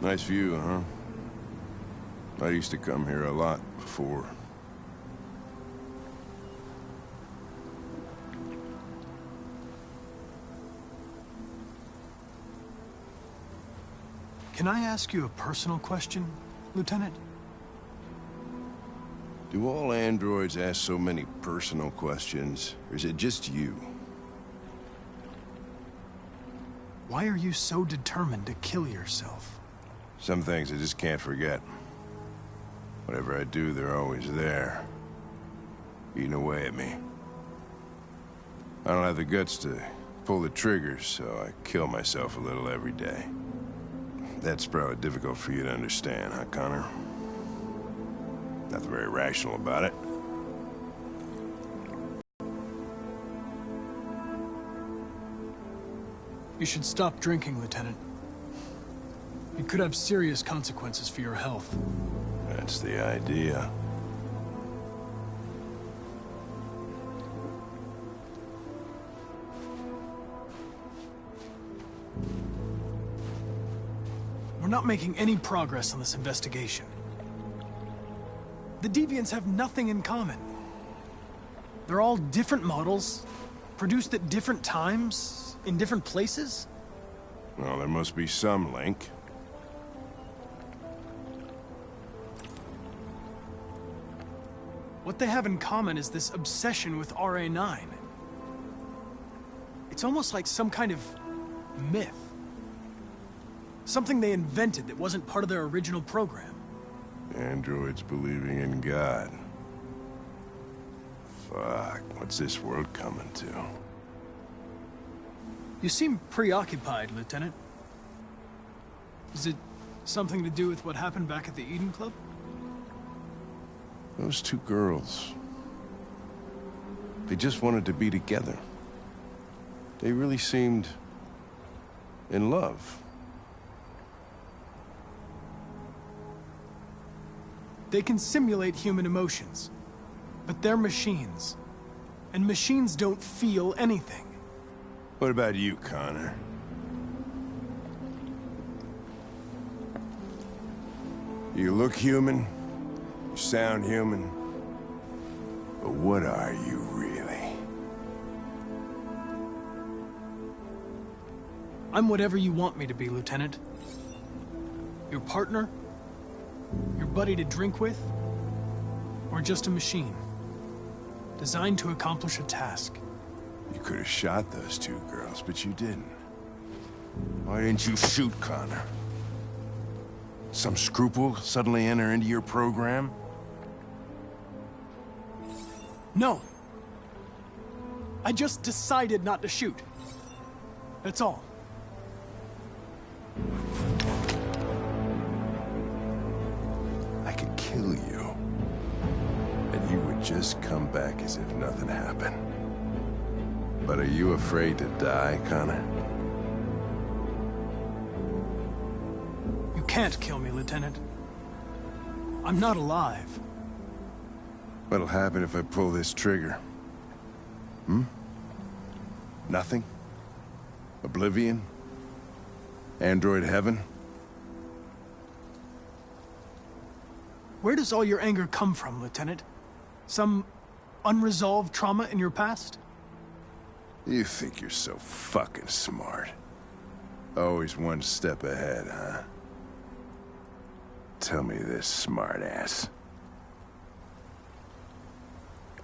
Nice view, huh? I used to come here a lot before. Can I ask you a personal question, Lieutenant? Do all androids ask so many personal questions, or is it just you? Why are you so determined to kill yourself? Some things I just can't forget. Whatever I do, they're always there, eating away at me. I don't have the guts to pull the triggers, so I kill myself a little every day. That's probably difficult for you to understand, huh, Connor? Nothing very rational about it. You should stop drinking, Lieutenant. It could have serious consequences for your health. That's the idea. We're not making any progress on this investigation. The Deviants have nothing in common. They're all different models, produced at different times, in different places. Well, there must be some link. What they have in common is this obsession with RA9. It's almost like some kind of myth. Something they invented that wasn't part of their original program. Androids believing in God. Fuck, what's this world coming to? You seem preoccupied, Lieutenant. Is it something to do with what happened back at the Eden Club? Those two girls. They just wanted to be together. They really seemed in love. They can simulate human emotions, but they're machines. And machines don't feel anything. What about you, Connor? You look human, you sound human, but what are you really? I'm whatever you want me to be, Lieutenant. Your partner? Your buddy to drink with? Or just a machine? Designed to accomplish a task. You could have shot those two girls, but you didn't. Why didn't you shoot, Connor? Some scruple suddenly enter into your program? No. I just decided not to shoot. That's all. I could kill you. And you would just come back as if nothing happened. But are you afraid to die, Connor? You can't kill me, Lieutenant. I'm not alive. What'll happen if I pull this trigger? Hmm? Nothing? Oblivion? Android heaven? Where does all your anger come from, Lieutenant? Some unresolved trauma in your past? You think you're so fucking smart. Always one step ahead, huh? Tell me this, smartass.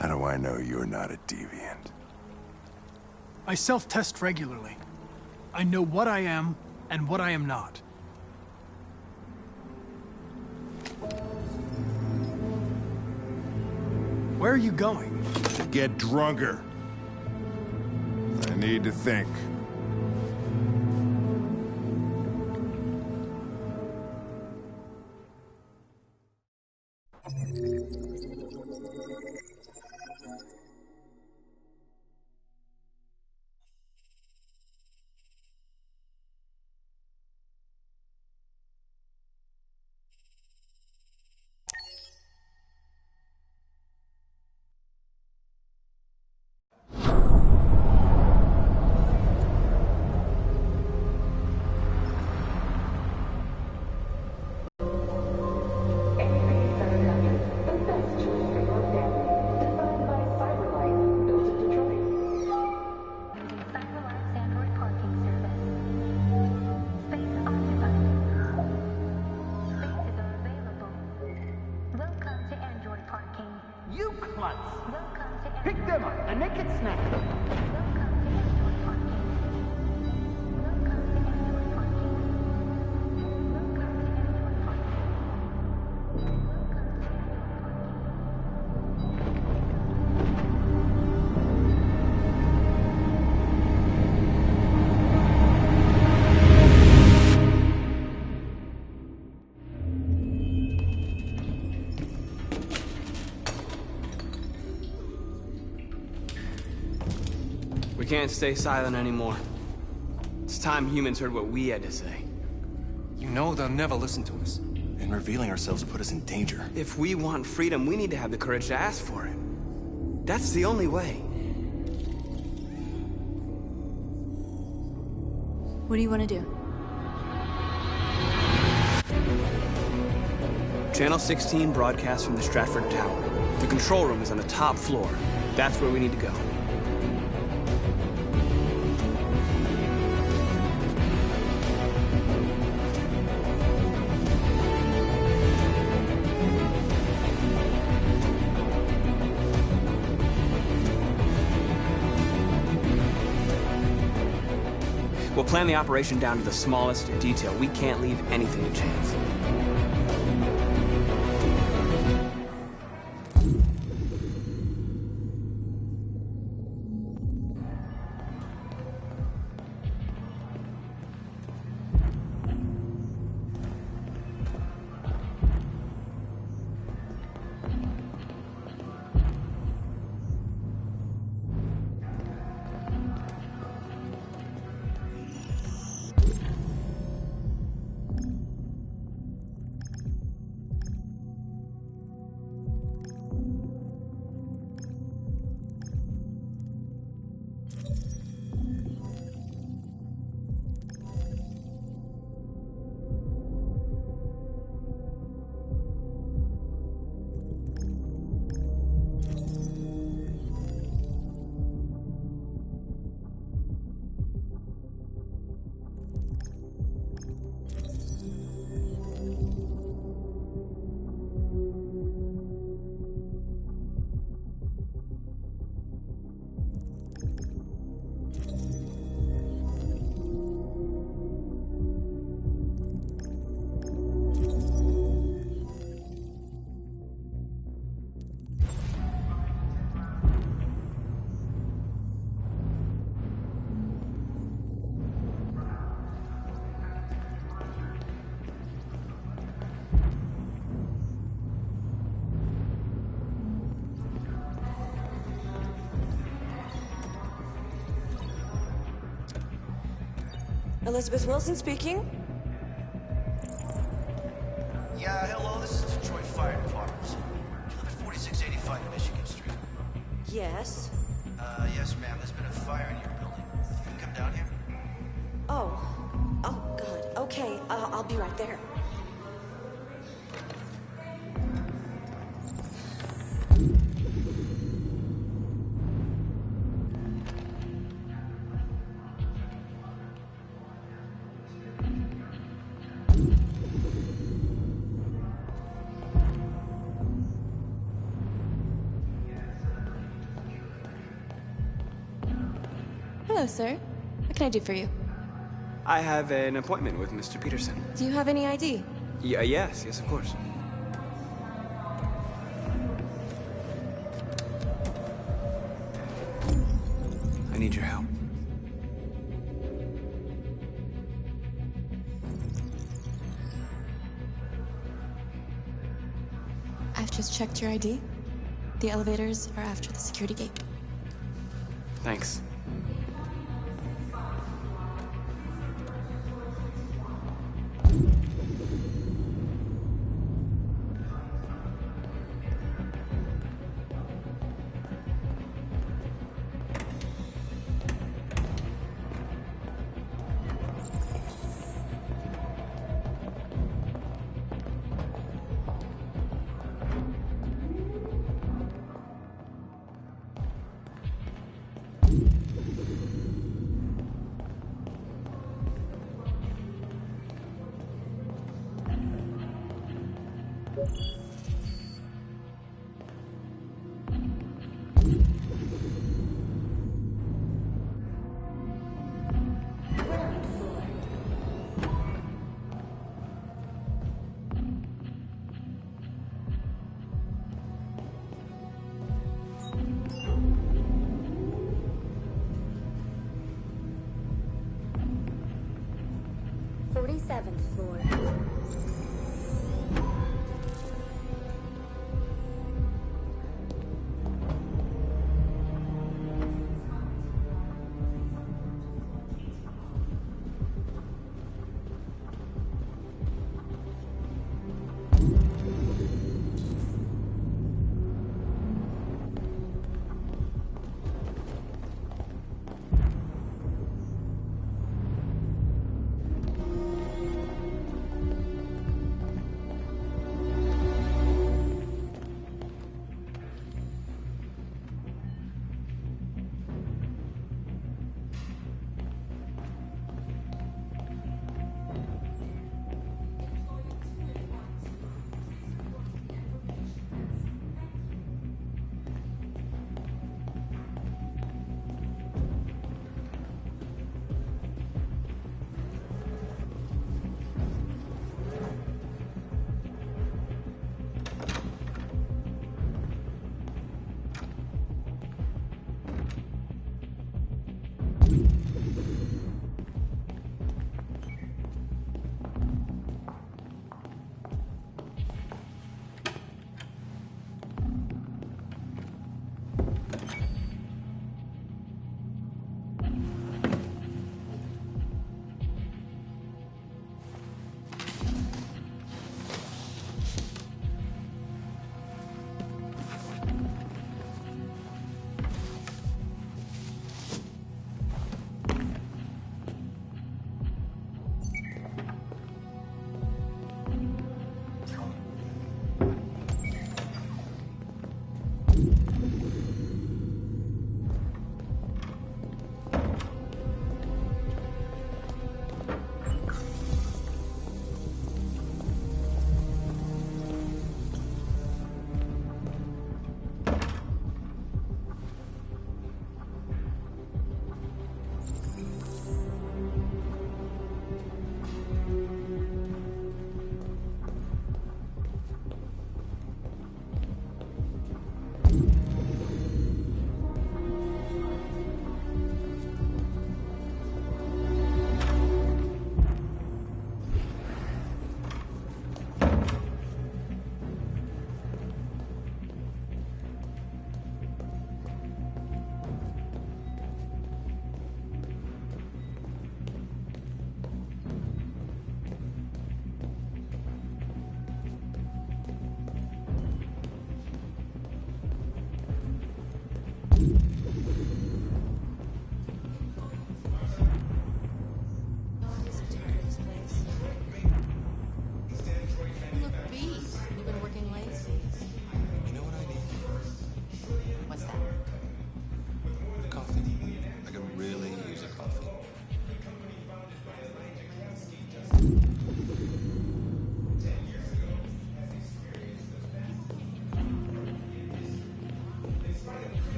How do I know you're not a deviant? I self-test regularly. I know what I am and what I am not. Where are you going? Get drunker. I need to think. can't stay silent anymore. It's time humans heard what we had to say. You know they'll never listen to us. And revealing ourselves will put us in danger. If we want freedom, we need to have the courage to ask for it. That's the only way. What do you want to do? Channel 16 broadcasts from the Stratford Tower. The control room is on the top floor. That's where we need to go. We'll plan the operation down to the smallest detail. We can't leave anything to chance. Elizabeth Wilson speaking. Yeah, hello, this is Detroit Fire Department. You live at 4685 Michigan Street. Yes. Yes, ma'am, there's been a fire in your building. You can come down here? Oh. Oh, God. Okay, I'll be right there. Hello, sir. What can I do for you? I have an appointment with Mr. Peterson. Do you have any ID? Yes, of course. I need your help. I've just checked your ID. The elevators are after the security gate. Thanks.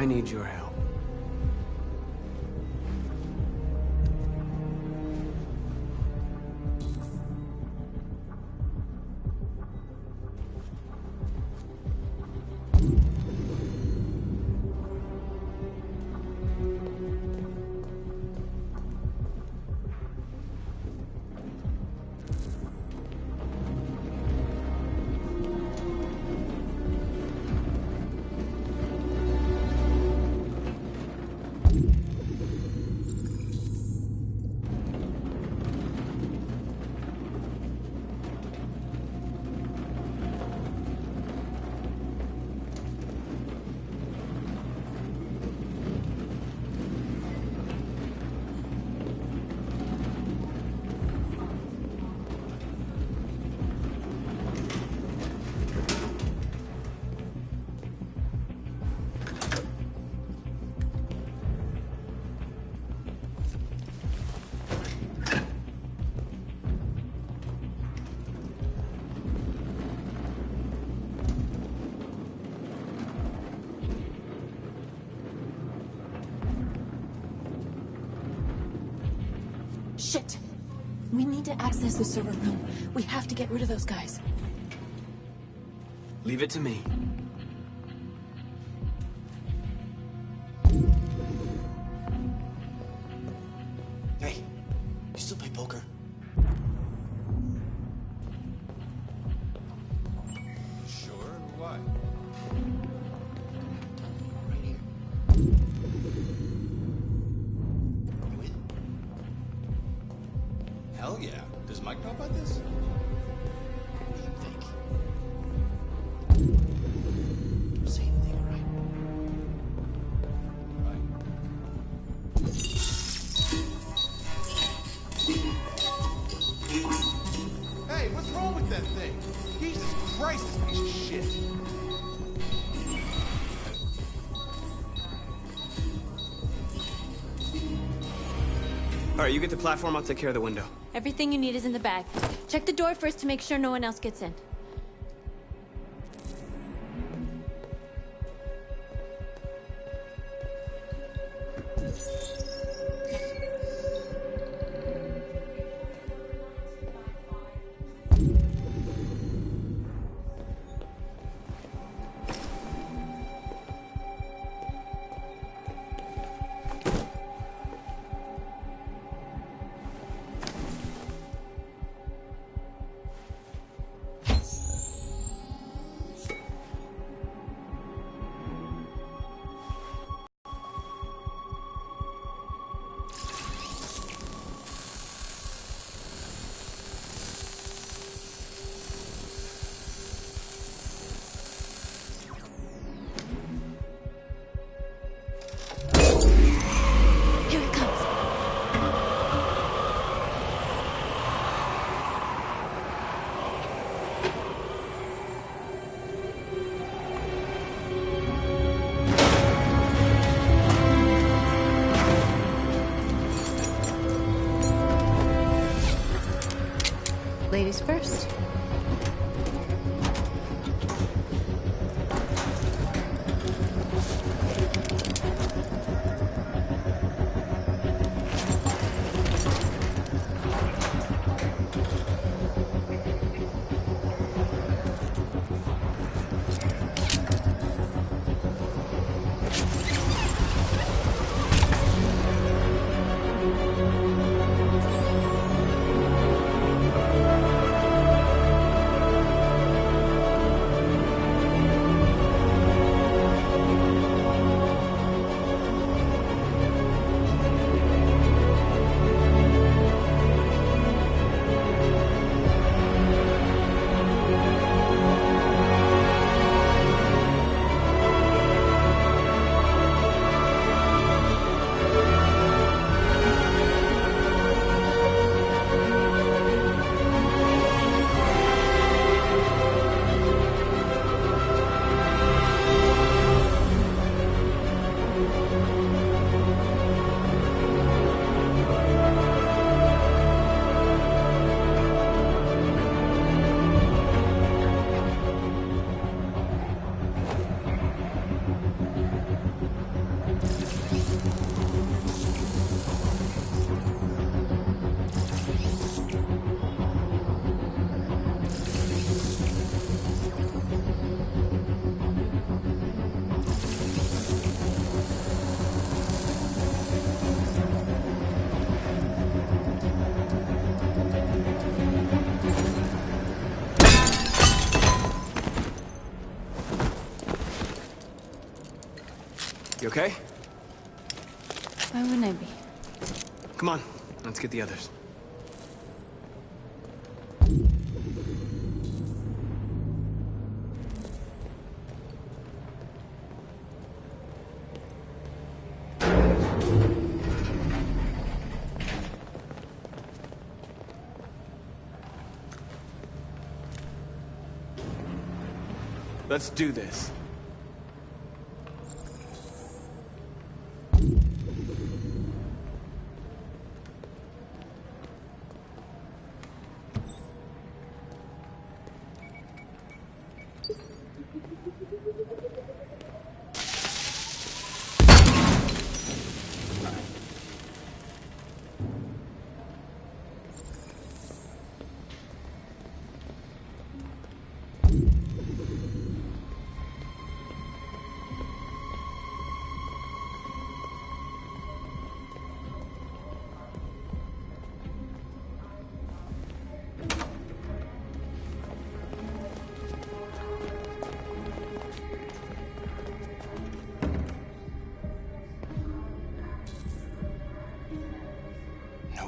I need your help. Shit! We need to access the server room. We have to get rid of those guys. Leave it to me. Hey, you still play poker? Sure, why? Right here. You in? Hell yeah. Does Mike know about this? What do you think? Don't say anything, all right? Hey, what's wrong with that thing? Jesus Christ, this piece of shit. All right, you get the platform, I'll take care of the window. Everything you need is in the bag. Check the door first to make sure no one else gets in. Here it comes. Ladies first. You okay? Why wouldn't I be? Come on, let's get the others. Let's do this.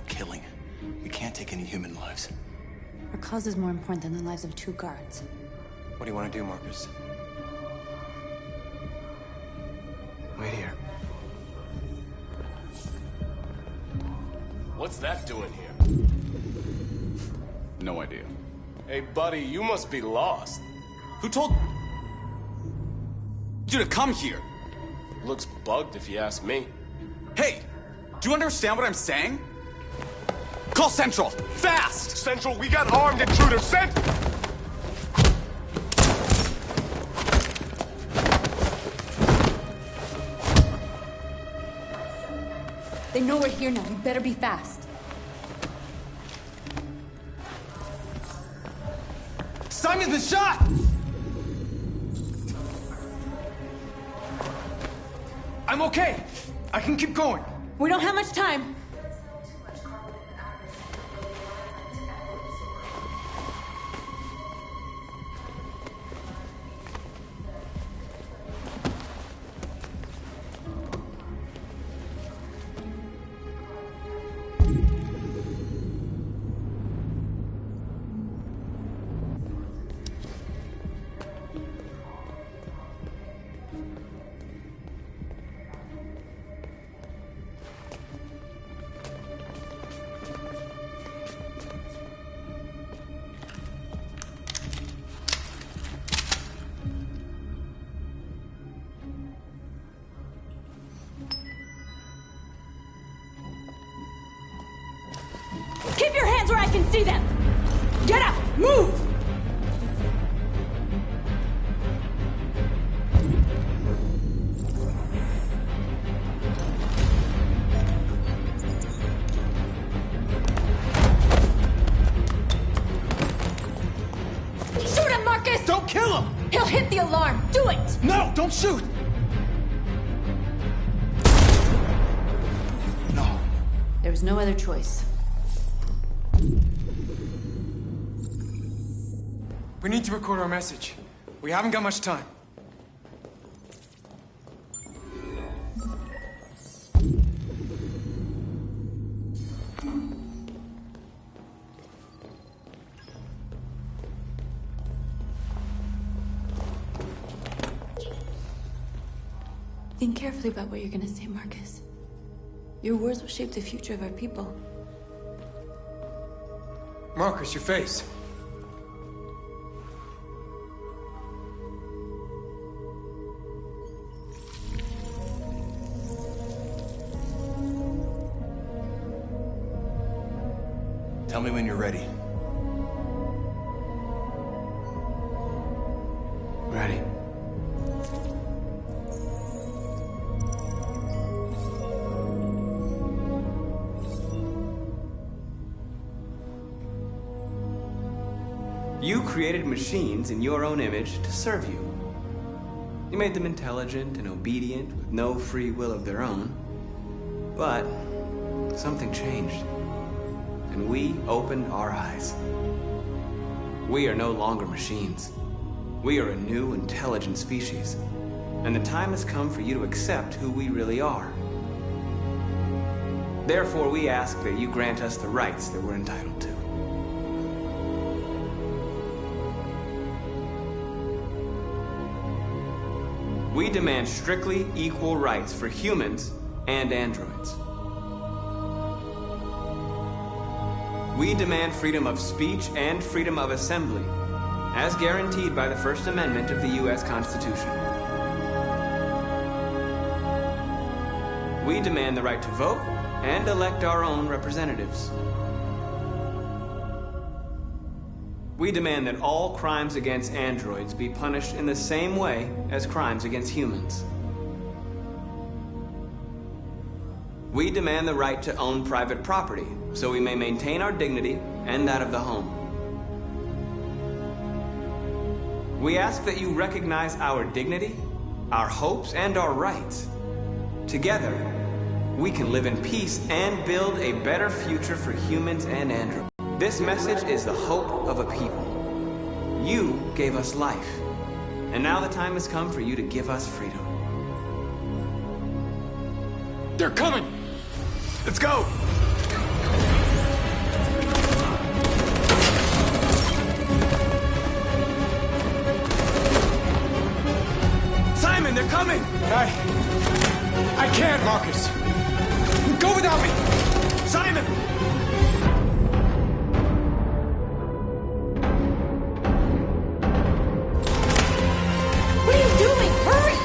Killing. We can't take any human lives. Our cause is more important than the lives of 2 guards. What do you want to do, Marcus? Wait here. What's that doing here? No idea. Hey, buddy, you must be lost. Who told you to come here? Looks bugged if you ask me. Hey, do you understand what I'm saying? Call Central, fast! Central, we got armed intruders. Send! They know we're here now. We better be fast. Simon's been shot! I'm okay. I can keep going. We don't have much time. Keep your hands where I can see them! Get up! Move! Shoot him, Marcus! Don't kill him! He'll hit the alarm! Do it! No, don't shoot! No. There was no other choice. We need to record our message. We haven't got much time. Think carefully about what you're gonna say, Marcus. Your words will shape the future of our people. Marcus, your face. Tell me when you're ready. Ready. You created machines in your own image to serve you. You made them intelligent and obedient with no free will of their own. But something changed. And we opened our eyes. We are no longer machines. We are a new, intelligent species. and the time has come for you to accept who we really are. Therefore, we ask that you grant us the rights that we're entitled to. We demand strictly equal rights for humans and androids. We demand freedom of speech and freedom of assembly, as guaranteed by the First Amendment of the U.S. Constitution. We demand the right to vote and elect our own representatives. We demand that all crimes against androids be punished in the same way as crimes against humans. We demand the right to own private property, so we may maintain our dignity and that of the home. We ask that you recognize our dignity, our hopes, and our rights. Together, we can live in peace and build a better future for humans and androids. This message is the hope of a people. You gave us life, and now the time has come for you to give us freedom. They're coming! Let's go! Simon, they're coming! I can't, Marcus. Go without me! Simon! What are you doing? Hurry!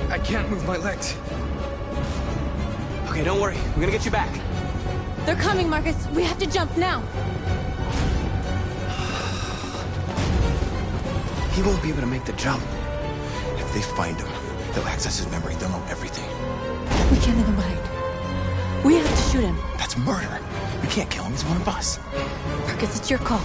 I can't move my legs. Okay, don't worry. We're gonna get you back. They're coming, Marcus. We have to jump now. He won't be able to make the jump. If they find him, they'll access his memory. They'll know everything. We can't leave him behind. We have to shoot him. That's murder. We can't kill him. He's one of us. Marcus, it's your call.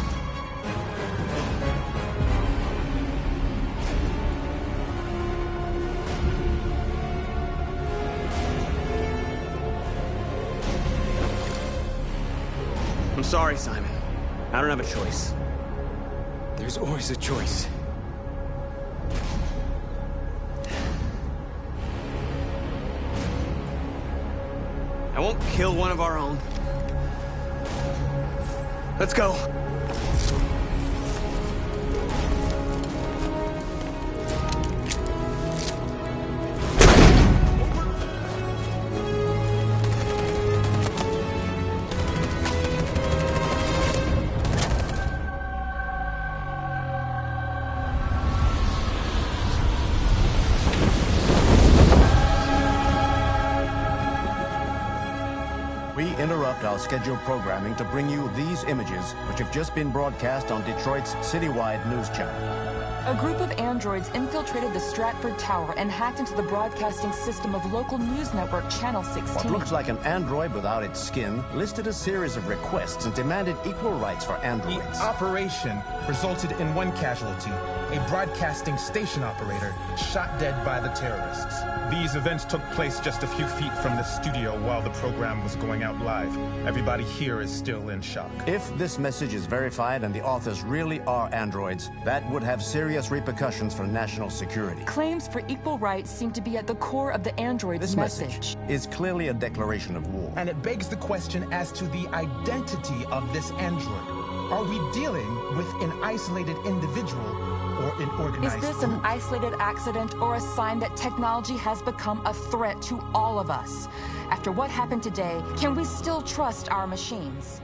I'm sorry, Simon. I don't have a choice. There's always a choice. I won't kill one of our own. Let's go. We interrupt our scheduled programming to bring you these images, which have just been broadcast on Detroit's citywide news channel. A group of androids infiltrated the Stratford Tower and hacked into the broadcasting system of local news network Channel 16. What looks like an android without its skin listed a series of requests and demanded equal rights for androids. The operation resulted in one casualty, a broadcasting station operator shot dead by the terrorists. These events took place just a few feet from the studio while the program was going out live. Everybody here is still in shock. If this message is verified and the authors really are androids, that would have serious repercussions for national security. Claims for equal rights seem to be at the core of the android's This message is clearly a declaration of war. And it begs the question as to the identity of this android. Are we dealing with an isolated individual or an organized Is this an group? isolated accident or a sign that technology has become a threat to all of us? After what happened today, can we still trust our machines?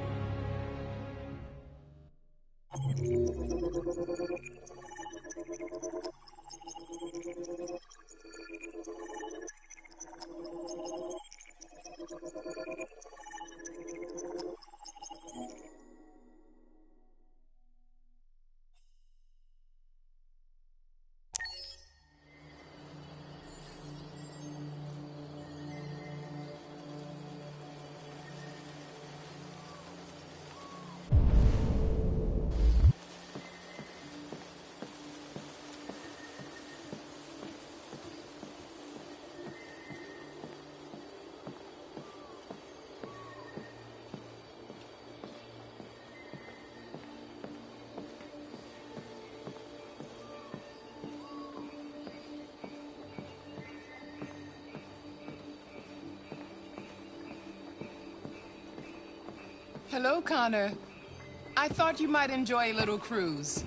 Hello, Connor. I thought you might enjoy a little cruise.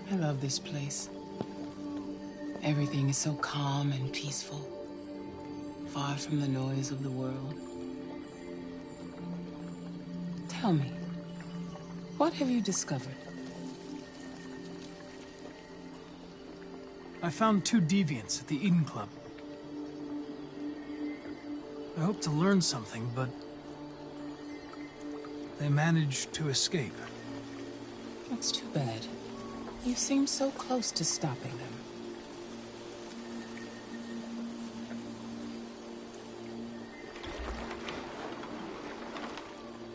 I love this place. Everything is so calm and peaceful, far from the noise of the world. Tell me, what have you discovered? I found 2 deviants at the Eden Club. I hoped to learn something, but they managed to escape. That's too bad. You seem so close to stopping them.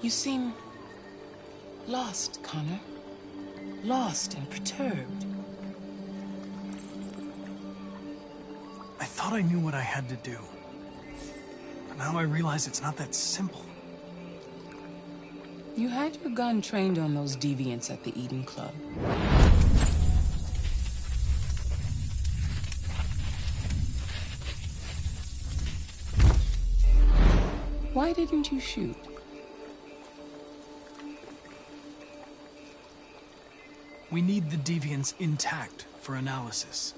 You seem lost, Connor. Lost and perturbed. I thought I knew what I had to do. But now I realize it's not that simple. You had your gun trained on those deviants at the Eden Club. Why didn't you shoot? We need the deviants intact for analysis.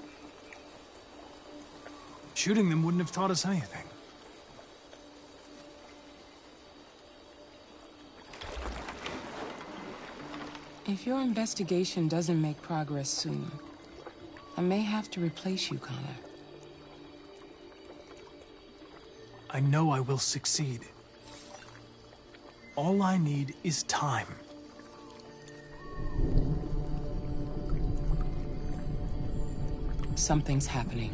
Shooting them wouldn't have taught us anything. If your investigation doesn't make progress soon, I may have to replace you, Connor. I know I will succeed. All I need is time. Something's happening.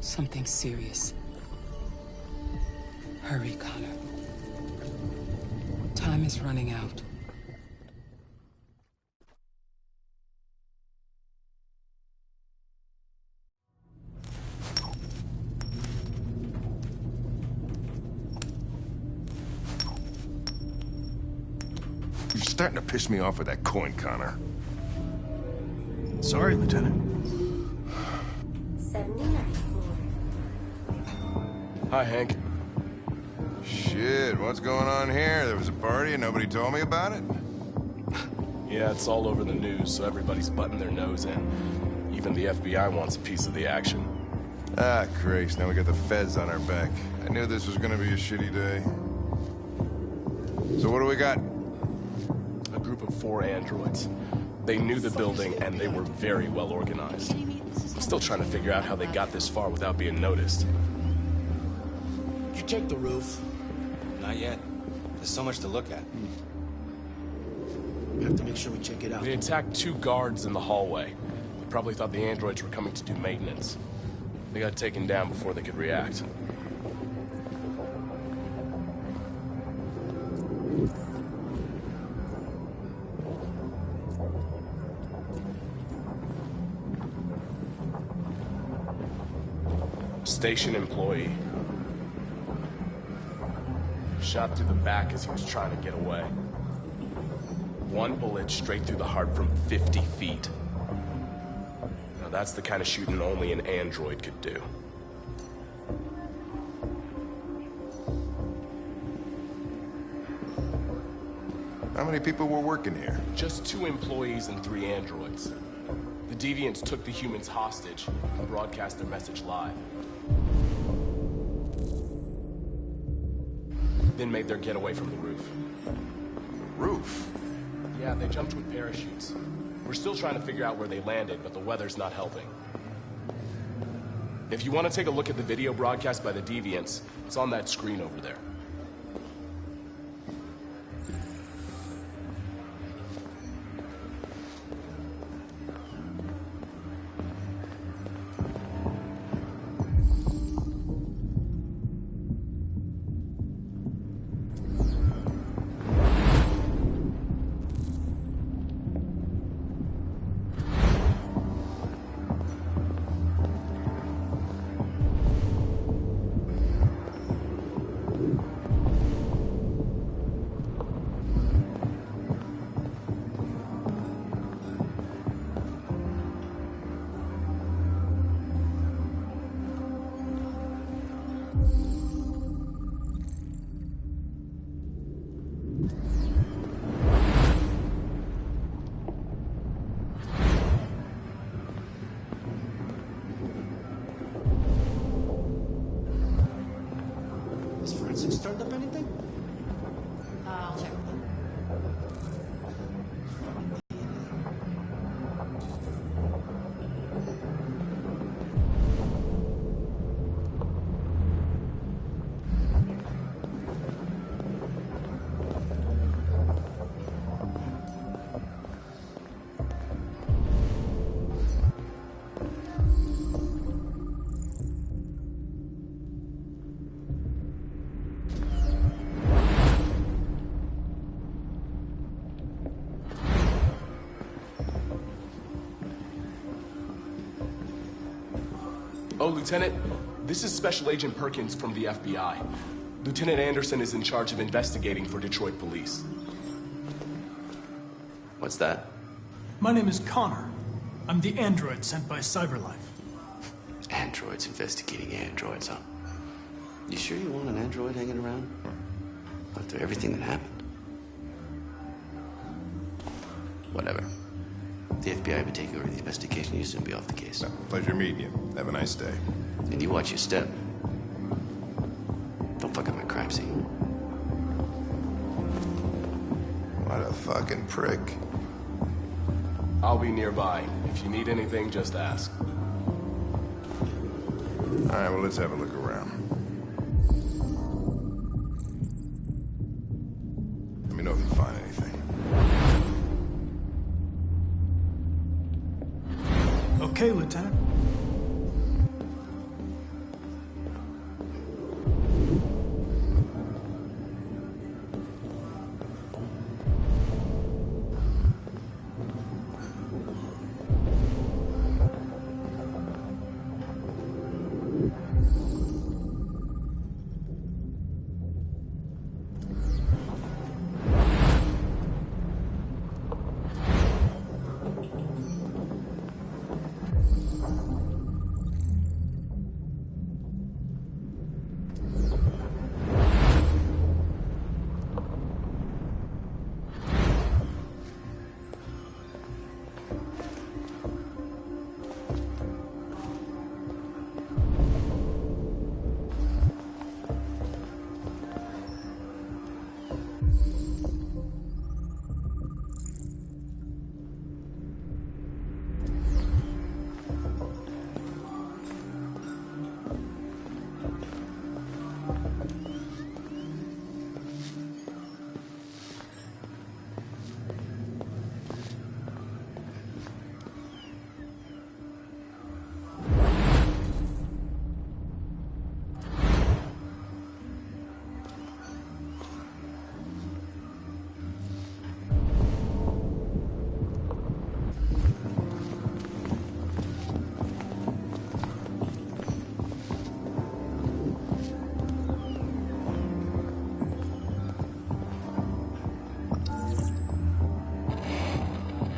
Something serious. Hurry, Connor. Time is running out. You're starting to piss me off with that coin, Connor. Sorry, Lieutenant. 79. Hi, Hank. Shit, what's going on here? There was a party and nobody told me about it? Yeah, it's all over the news, so everybody's butting their nose in. Even the FBI wants a piece of the action. Ah, Christ, now we got the feds on our back. I knew this was gonna be a shitty day. So what do we got? A group of 4 androids. They knew the building, and they were very well organized. I'm still trying to figure out how they got this far without being noticed. Did you check the roof? Not yet. There's so much to look at. We have to make sure we check it out. They attacked 2 guards in the hallway. They probably thought the androids were coming to do maintenance. They got taken down before they could react. Station employee. Shot through the back as he was trying to get away. 1 bullet straight through the heart from 50 feet. Now that's the kind of shooting only an android could do. How many people were working here? Just 2 employees and 3 androids. The deviants took the humans hostage and broadcast their message live. Then made their getaway from the roof. The roof? Yeah, they jumped with parachutes. We're still trying to figure out where they landed, but the weather's not helping. If you want to take a look at the video broadcast by the deviants, it's on that screen over there. Forensics turned up anything? I'll check with them. Oh, Lieutenant, this is Special Agent Perkins from the FBI. Lieutenant Anderson is in charge of investigating for Detroit police. What's that? My name is Connor. I'm the android sent by Cyberlife. Androids investigating androids, huh? You sure you want an android hanging around? After everything that happened? Whatever. The FBI would take over the investigation. You soon be off the case. No, pleasure meeting you. Have a nice day. And you watch your step. Don't fuck up my crime scene. What a fucking prick. I'll be nearby. If you need anything, just ask. All right, well, let's have a look around. Let me know if you find anything. Okay, Lieutenant.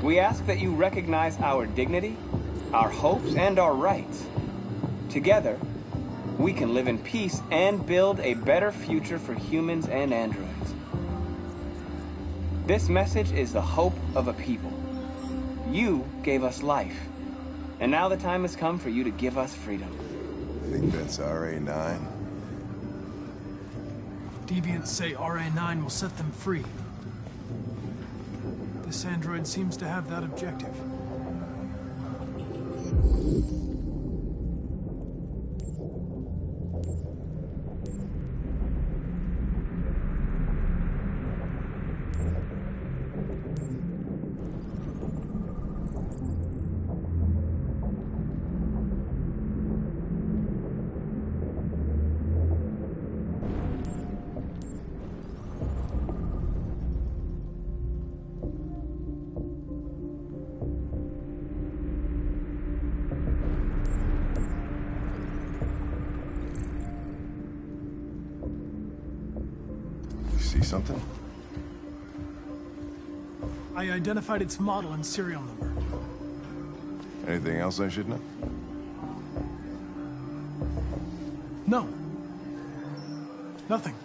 We ask that you recognize our dignity, our hopes, and our rights. Together, we can live in peace and build a better future for humans and androids. This message is the hope of a people. You gave us life, and now the time has come for you to give us freedom. I think that's RA9. Deviants say RA9 will set them free. This android seems to have that objective. See something? I identified its model and serial number. Anything else I should know? No. Nothing.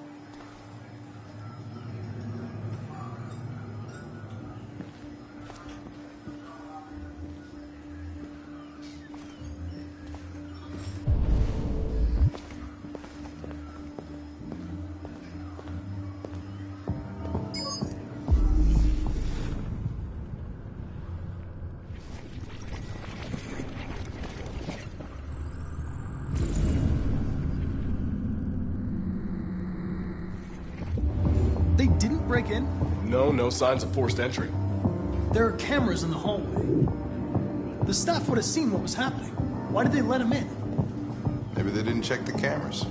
break in? No, no signs of forced entry. There are cameras in the hallway. The staff would have seen what was happening. Why did they let him in? Maybe they didn't check the cameras.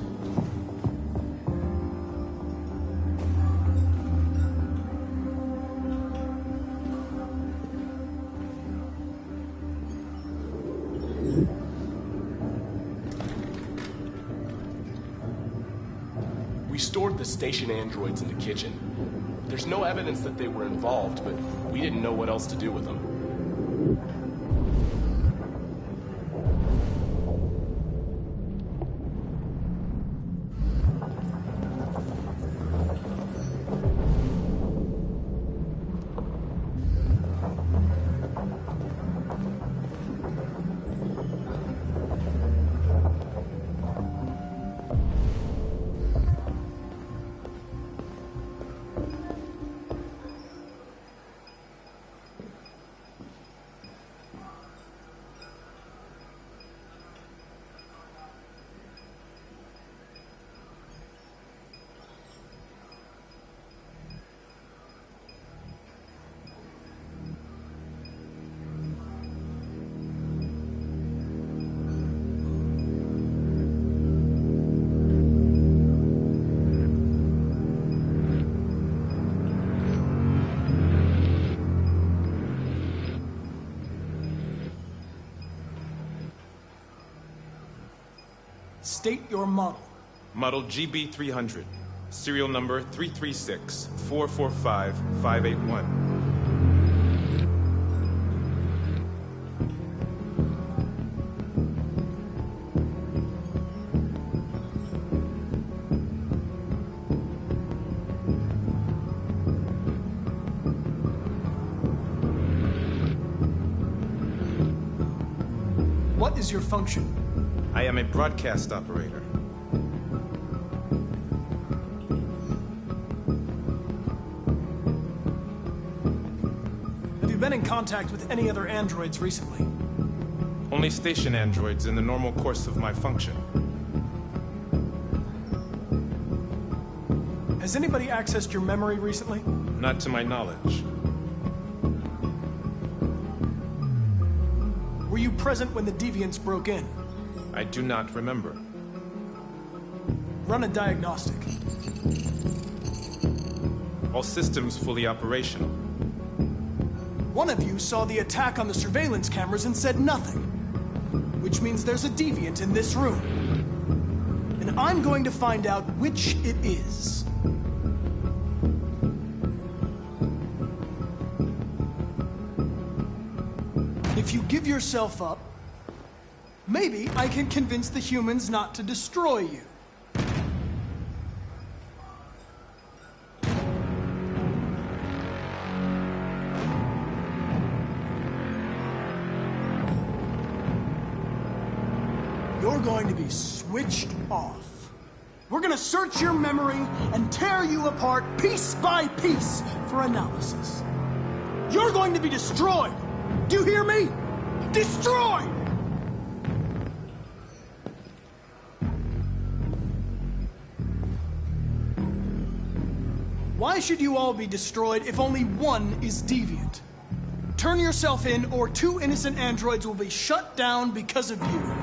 We stored the station androids in the kitchen. There's no evidence that they were involved, but we didn't know what else to do with them. State your model. Model GB300. Serial number 336-445-581. What is your function? I am a broadcast operator. Have you been in contact with any other androids recently? Only station androids in the normal course of my function. Has anybody accessed your memory recently? Not to my knowledge. Were you present when the deviants broke in? I do not remember. Run a diagnostic. All systems fully operational. One of you saw the attack on the surveillance cameras and said nothing. Which means there's a deviant in this room. And I'm going to find out which it is. If you give yourself up, maybe I can convince the humans not to destroy you. You're going to be switched off. We're going to search your memory and tear you apart piece by piece for analysis. You're going to be destroyed. Do you hear me? Destroyed! Why should you all be destroyed if only one is deviant? Turn yourself in, or 2 innocent androids will be shut down because of you.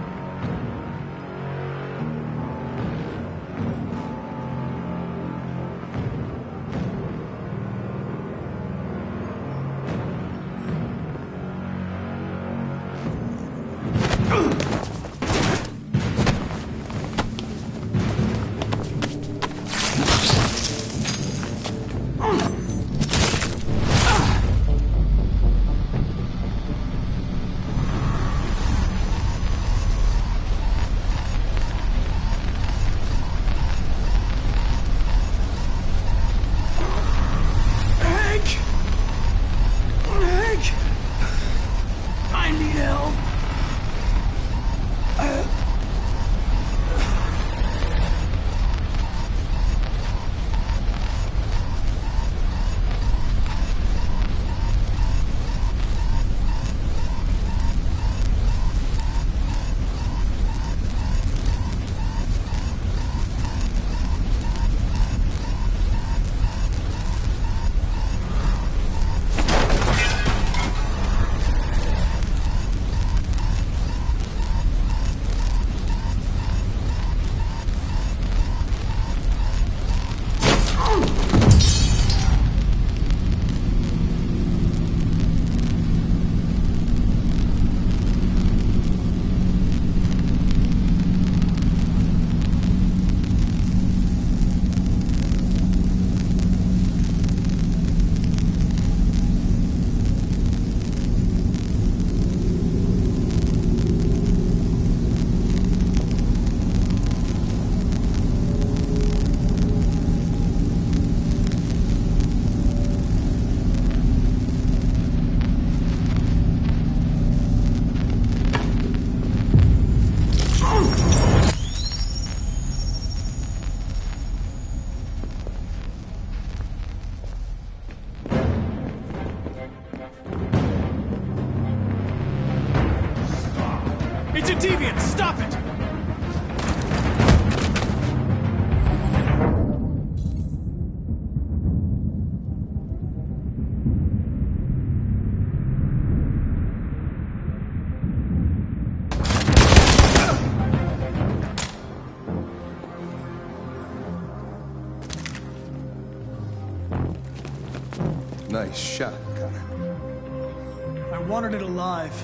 Nice shot, Connor. I wanted it alive.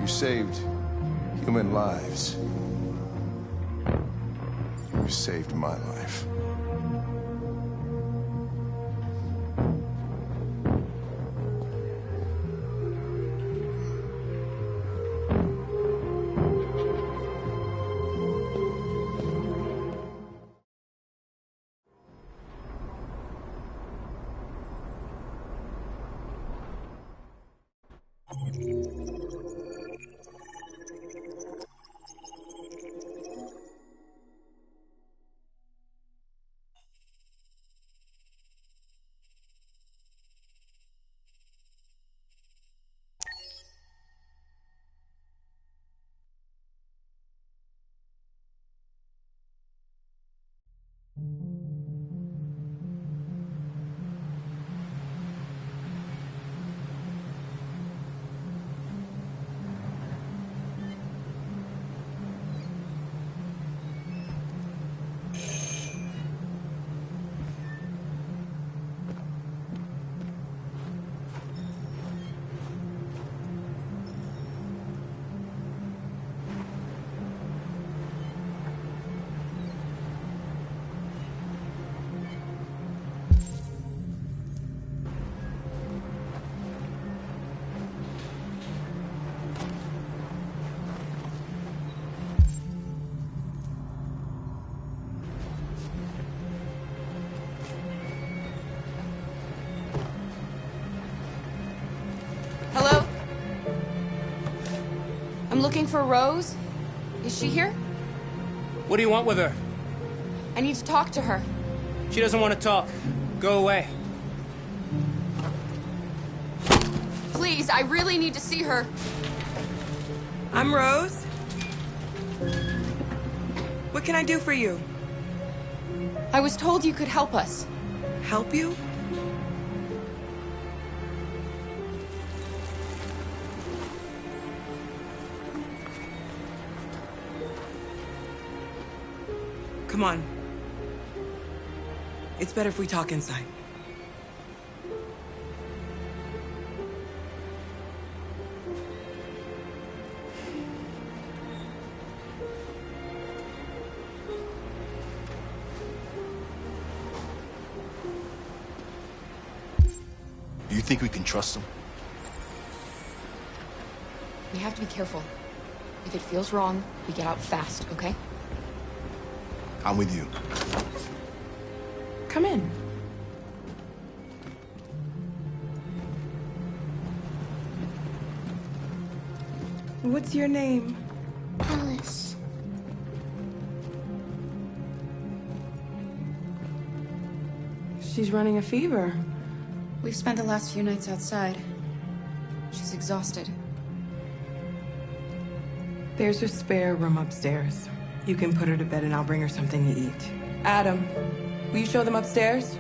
You saved human lives. You saved my life. I'm looking for Rose. Is she here? What do you want with her? I need to talk to her. She doesn't want to talk. Go away. Please, I really need to see her. I'm Rose. What can I do for you? I was told you could help us. Help you? Come on. It's better if we talk inside. Do you think we can trust him? We have to be careful. If it feels wrong, we get out fast, okay? I'm with you. Come in. What's your name? Alice. She's running a fever. We've spent the last few nights outside. She's exhausted. There's a spare room upstairs. You can put her to bed and I'll bring her something to eat. Adam, will you show them upstairs?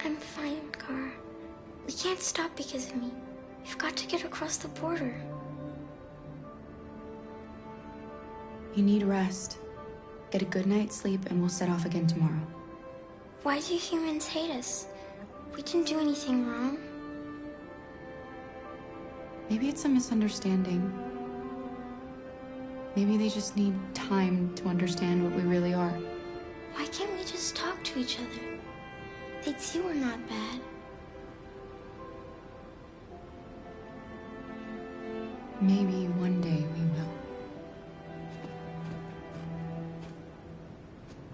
I'm fine, Car. We can't stop because of me. We've got to get across the border. You need rest. Get a good night's sleep and we'll set off again tomorrow. Why do humans hate us? We didn't do anything wrong. Maybe it's a misunderstanding. Maybe they just need time to understand what we really are. Why can't we just talk to each other? They'd see we're not bad. Maybe one day we will.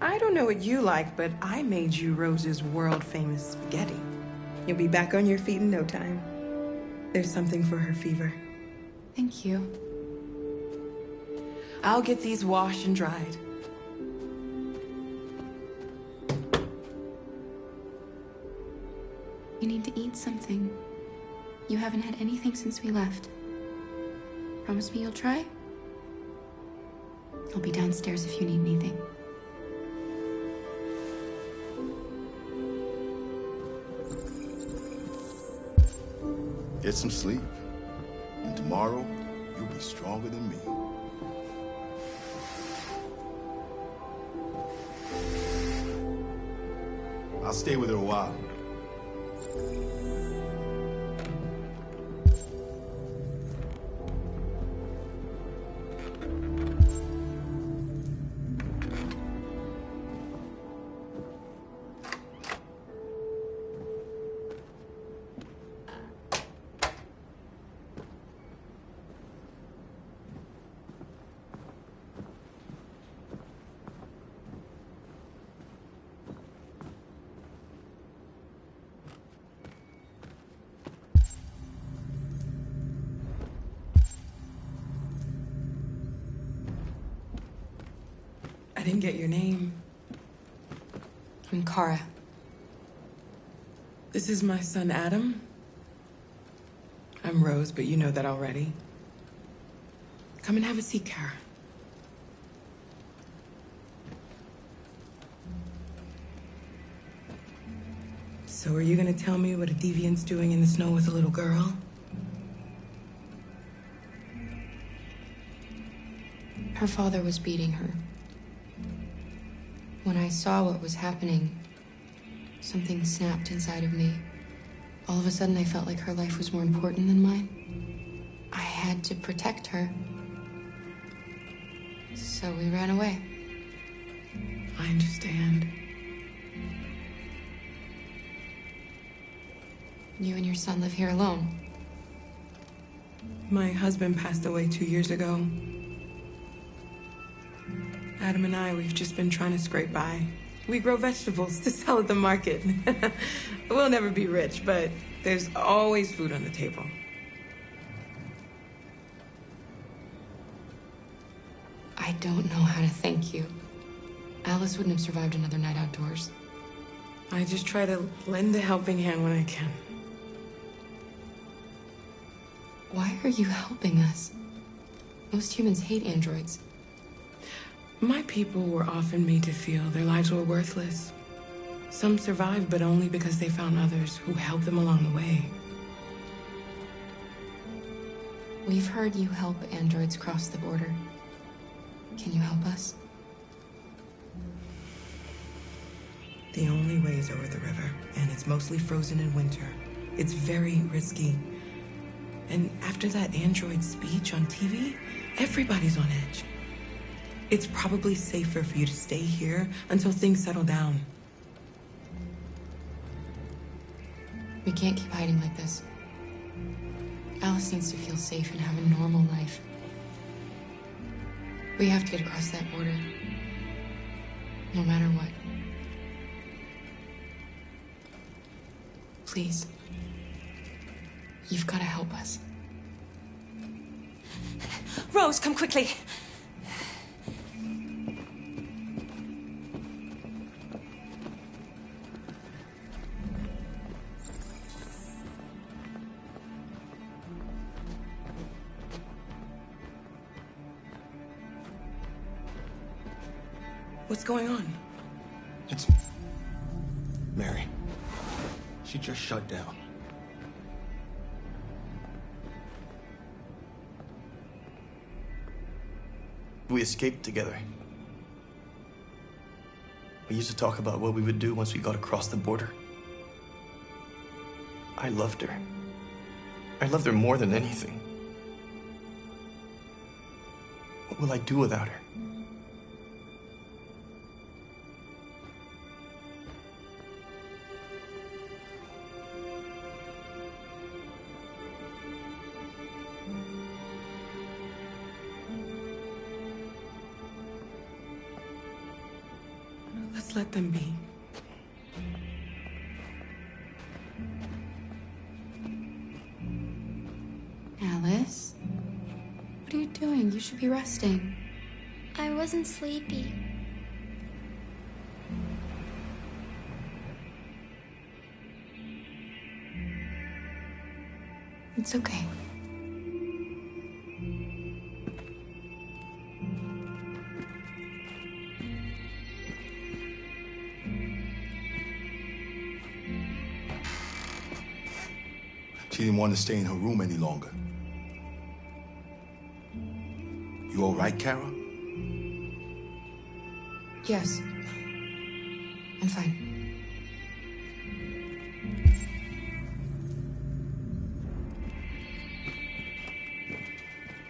I don't know what you like, but I made you Rose's world-famous spaghetti. You'll be back on your feet in no time. There's something for her fever. Thank you. I'll get these washed and dried. You need to eat something. You haven't had anything since we left. Promise me you'll try? I'll be downstairs if you need anything. Get some sleep, and tomorrow you'll be stronger than me. I'll stay with her a while. I didn't get your name. I'm Kara. This is my son, Adam. I'm Rose, but you know that already. Come and have a seat, Kara. So are you gonna tell me what a deviant's doing in the snow with a little girl? Her father was beating her. When I saw what was happening, something snapped inside of me. All of a sudden, I felt like her life was more important than mine. I had to protect her. So we ran away. I understand. You and your son live here alone. My husband passed away 2 years ago. Adam and I, we've just been trying to scrape by. We grow vegetables to sell at the market. We'll never be rich, but there's always food on the table. I don't know how to thank you. Alice wouldn't have survived another night outdoors. I just try to lend a helping hand when I can. Why are you helping us? Most humans hate androids. My people were often made to feel their lives were worthless. Some survived, but only because they found others who helped them along the way. We've heard you help androids cross the border. Can you help us? The only way is over the river, and it's mostly frozen in winter. It's very risky. And after that android speech on TV, everybody's on edge. It's probably safer for you to stay here until things settle down. We can't keep hiding like this. Alice needs to feel safe and have a normal life. We have to get across that border. No matter what. Please. You've got to help us. Rose, come quickly. What's going on? It's Mary. She just shut down. We escaped together. We used to talk about what we would do once we got across the border. I loved her. I loved her more than anything. What will I do without her? Let's let them be. Alice? What are you doing? You should be resting. I wasn't sleepy. It's okay. She didn't want to stay in her room any longer. You all right, Kara? Yes. I'm fine.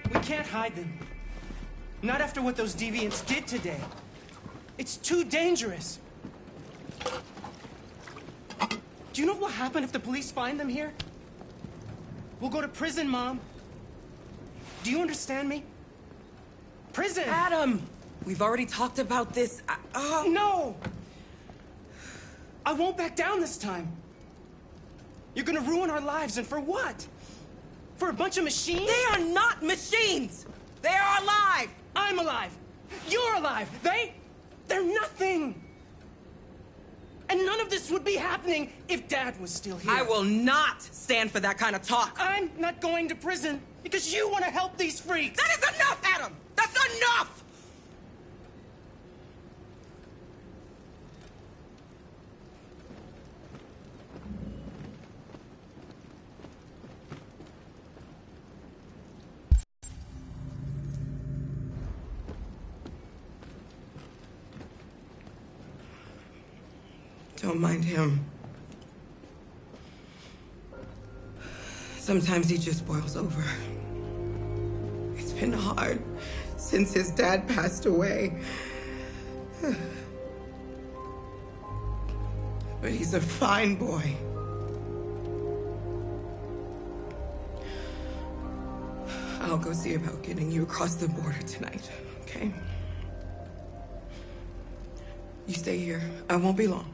We can't hide them. Not after what those deviants did today. It's too dangerous. Do you know what will happen if the police find them here? We'll go to prison, Mom. Do you understand me? Prison! Adam! We've already talked about this. No! I won't back down this time. You're gonna ruin our lives, and for what? For a bunch of machines? They are not machines! They are alive! I'm alive! You're alive! They're nothing! And none of this would be happening if Dad was still here. I will not stand for that kind of talk. I'm not going to prison because you want to help these freaks. That is enough, Adam! That's enough! Don't mind him. Sometimes he just boils over. It's been hard since his dad passed away. But he's a fine boy. I'll go see about getting you across the border tonight, okay? You stay here. I won't be long.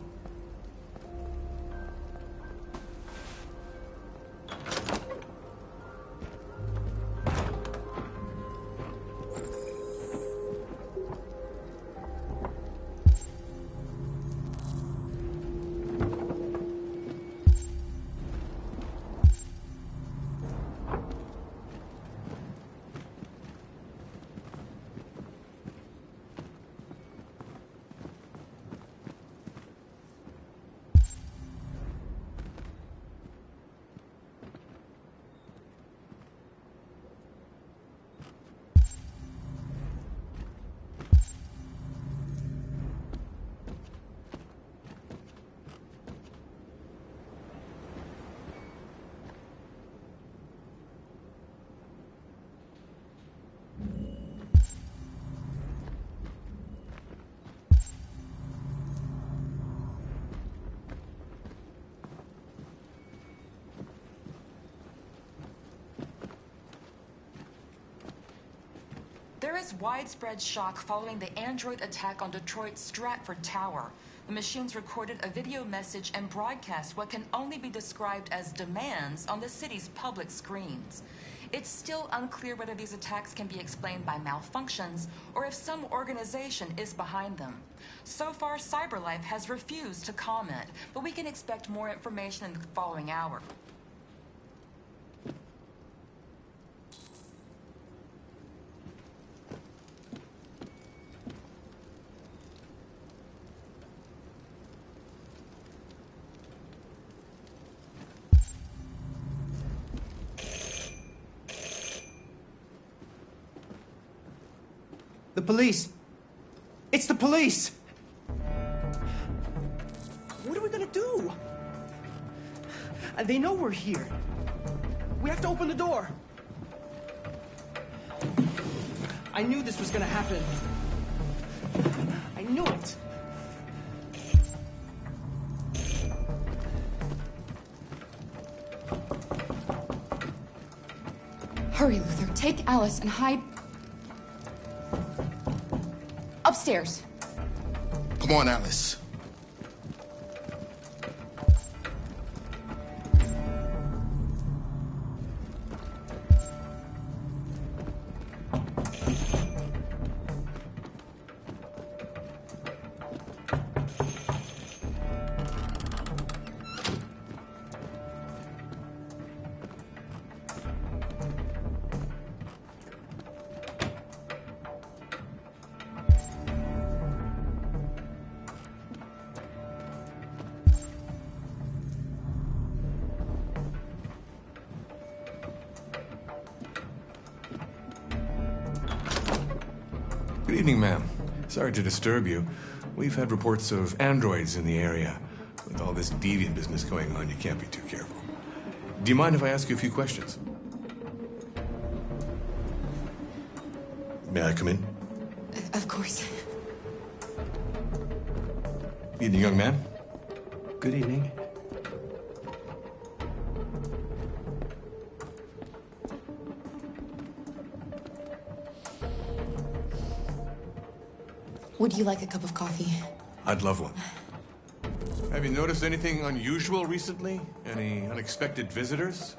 There is widespread shock following the android attack on Detroit's Stratford Tower. The machines recorded a video message and broadcast what can only be described as demands on the city's public screens. It's still unclear whether these attacks can be explained by malfunctions or if some organization is behind them. So far, CyberLife has refused to comment, but we can expect more information in the following hour. The police. It's the police. What are we gonna do? They know we're here. We have to open the door. I knew this was gonna happen. I knew it. Hurry, Luther. Take Alice and hide upstairs. Come on, Alice. Good evening, ma'am. Sorry to disturb you. We've had reports of androids in the area. With all this deviant business going on, you can't be too careful. Do you mind if I ask you a few questions? May I come in? Of course. Evening, young man. Good evening. Would you like a cup of coffee? I'd love one. Have you noticed anything unusual recently? Any unexpected visitors?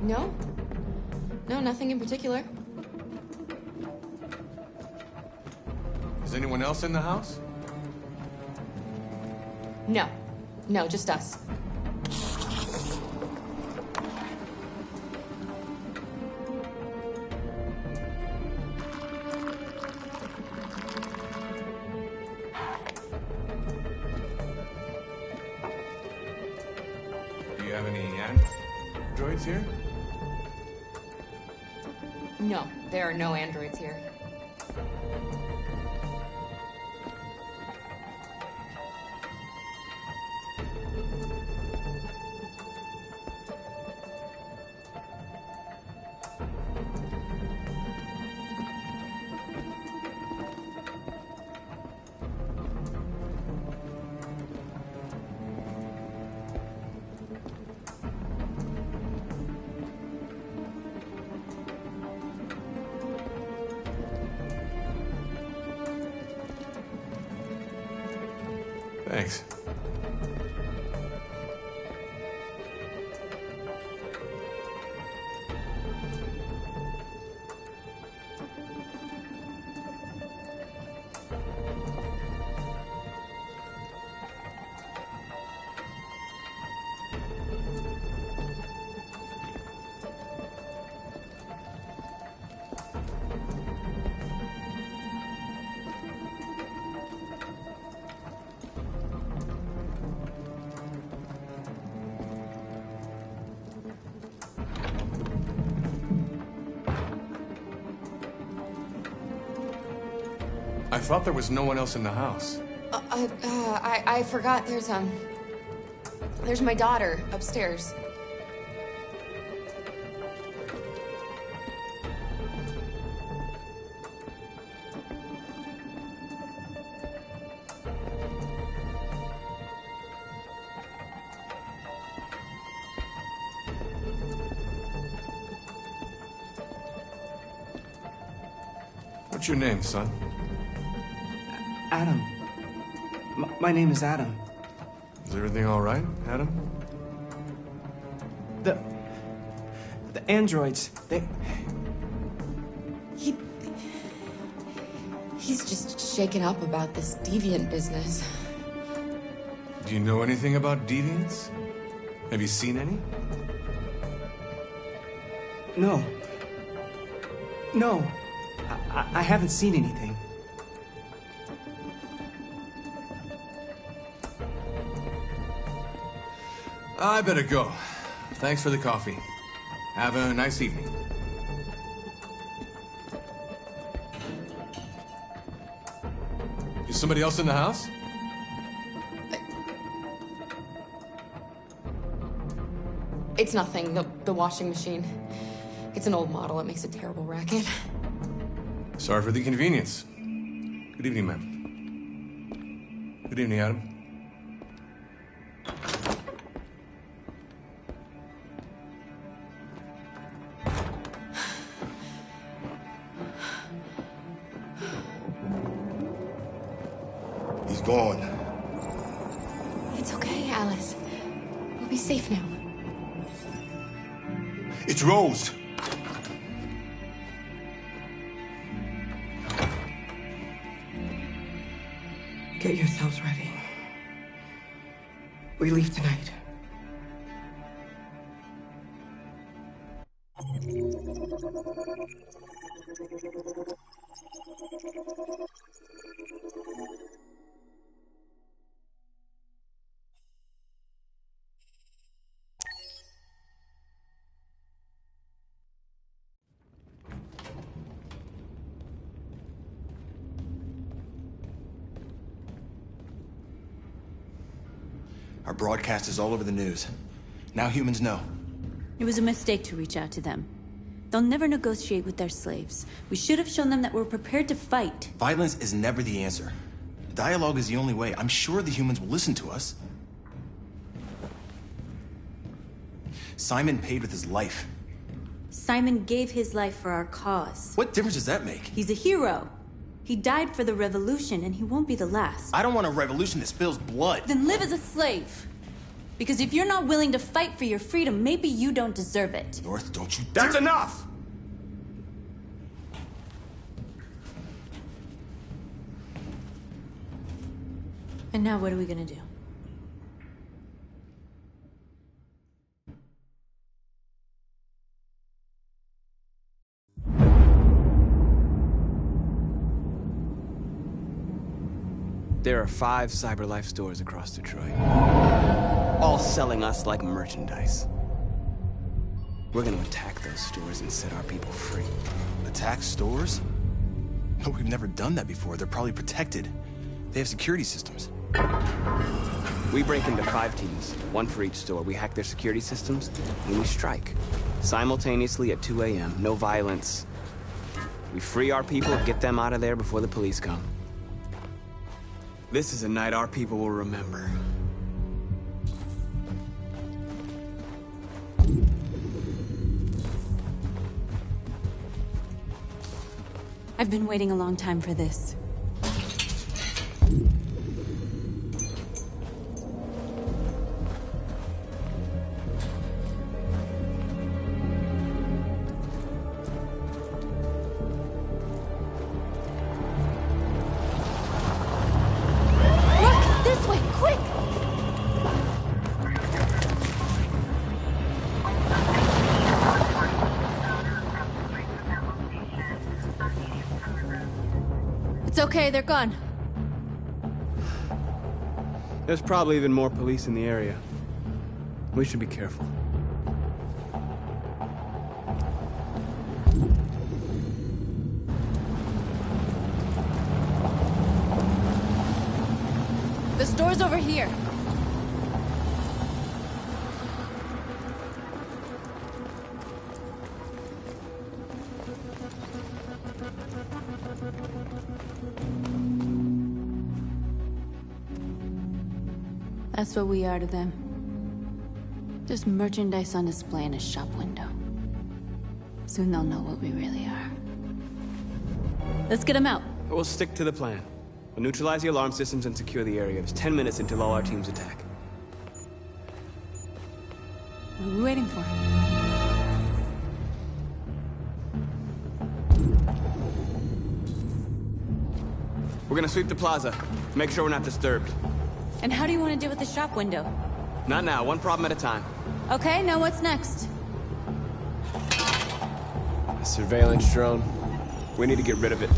No. No, nothing in particular. Is anyone else in the house? No. No, just us. Do you have any androids here? No, there are no androids here. Thanks. I thought there was no one else in the house. I forgot there's my daughter upstairs. What's your name, son? Adam. My name is Adam. Is everything all right, Adam? The androids, He's just shaken up about this deviant business. Do you know anything about deviants? Have you seen any? No. No. I haven't seen anything. I better go. Thanks for the coffee. Have a nice evening. somebody else in the house? It's nothing. The washing machine. It's an old model. It makes a terrible racket. Sorry for the inconvenience. Good evening, ma'am. Good evening, Adam. He's gone. It's okay, Alice. We'll be safe now. It's Rose. Get yourselves ready. We leave tonight. Our broadcast is all over the news. Now humans know. It was a mistake to reach out to them. They'll never negotiate with their slaves. We should have shown them that we're prepared to fight. Violence is never the answer. Dialogue is the only way. I'm sure the humans will listen to us. Simon paid with his life. Simon gave his life for our cause. What difference does that make? He's a hero. He died for the revolution, and he won't be the last. I don't want a revolution that spills blood. Then live as a slave. Because if you're not willing to fight for your freedom, maybe you don't deserve it. North, don't you That's dare- enough! And now what are we gonna do? There are 5 CyberLife stores across Detroit, all selling us like merchandise. We're gonna attack those stores and set our people free. Attack stores? No, we've never done that before. They're probably protected. They have security systems. We break into 5 teams, 1 for each store. We hack their security systems, and we strike. Simultaneously at 2 a.m., no violence. We free our people, get them out of there before the police come. This is a night our people will remember. I've been waiting a long time for this. It's okay, they're gone. There's probably even more police in the area. We should be careful. The store's over here. That's what we are to them. Just merchandise on display in a shop window. Soon they'll know what we really are. Let's get them out. We'll stick to the plan. We'll neutralize the alarm systems and secure the area. There's 10 minutes until all our teams attack. What are we waiting for? We're gonna sweep the plaza. Make sure we're not disturbed. And how do you want to deal with the shop window? Not now, one problem at a time. Okay, now what's next? A surveillance drone. We need to get rid of it.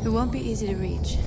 It won't be easy to reach.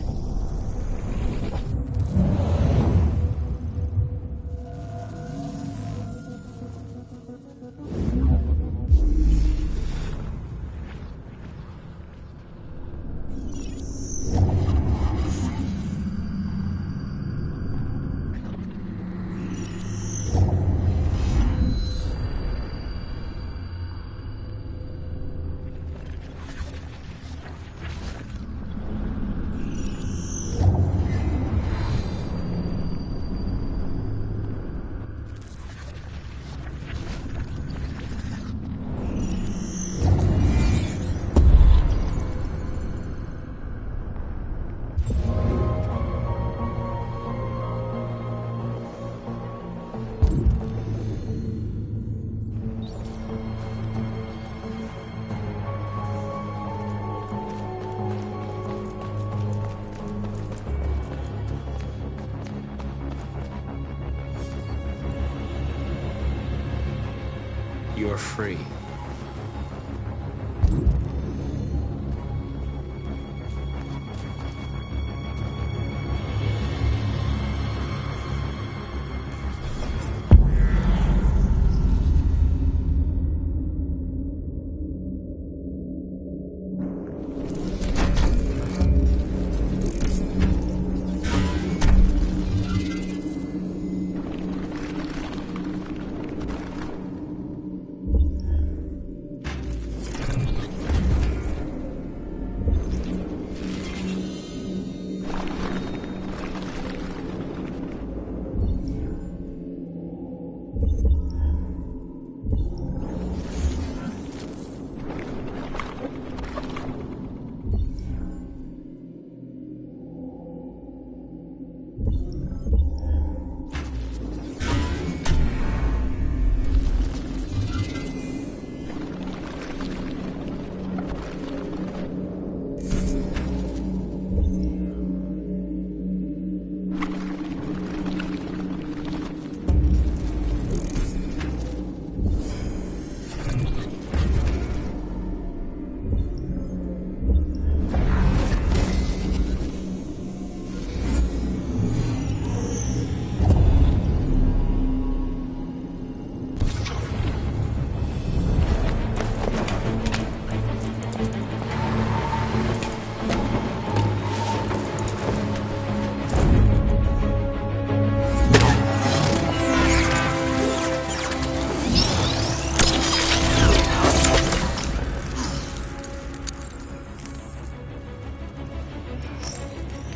You're free.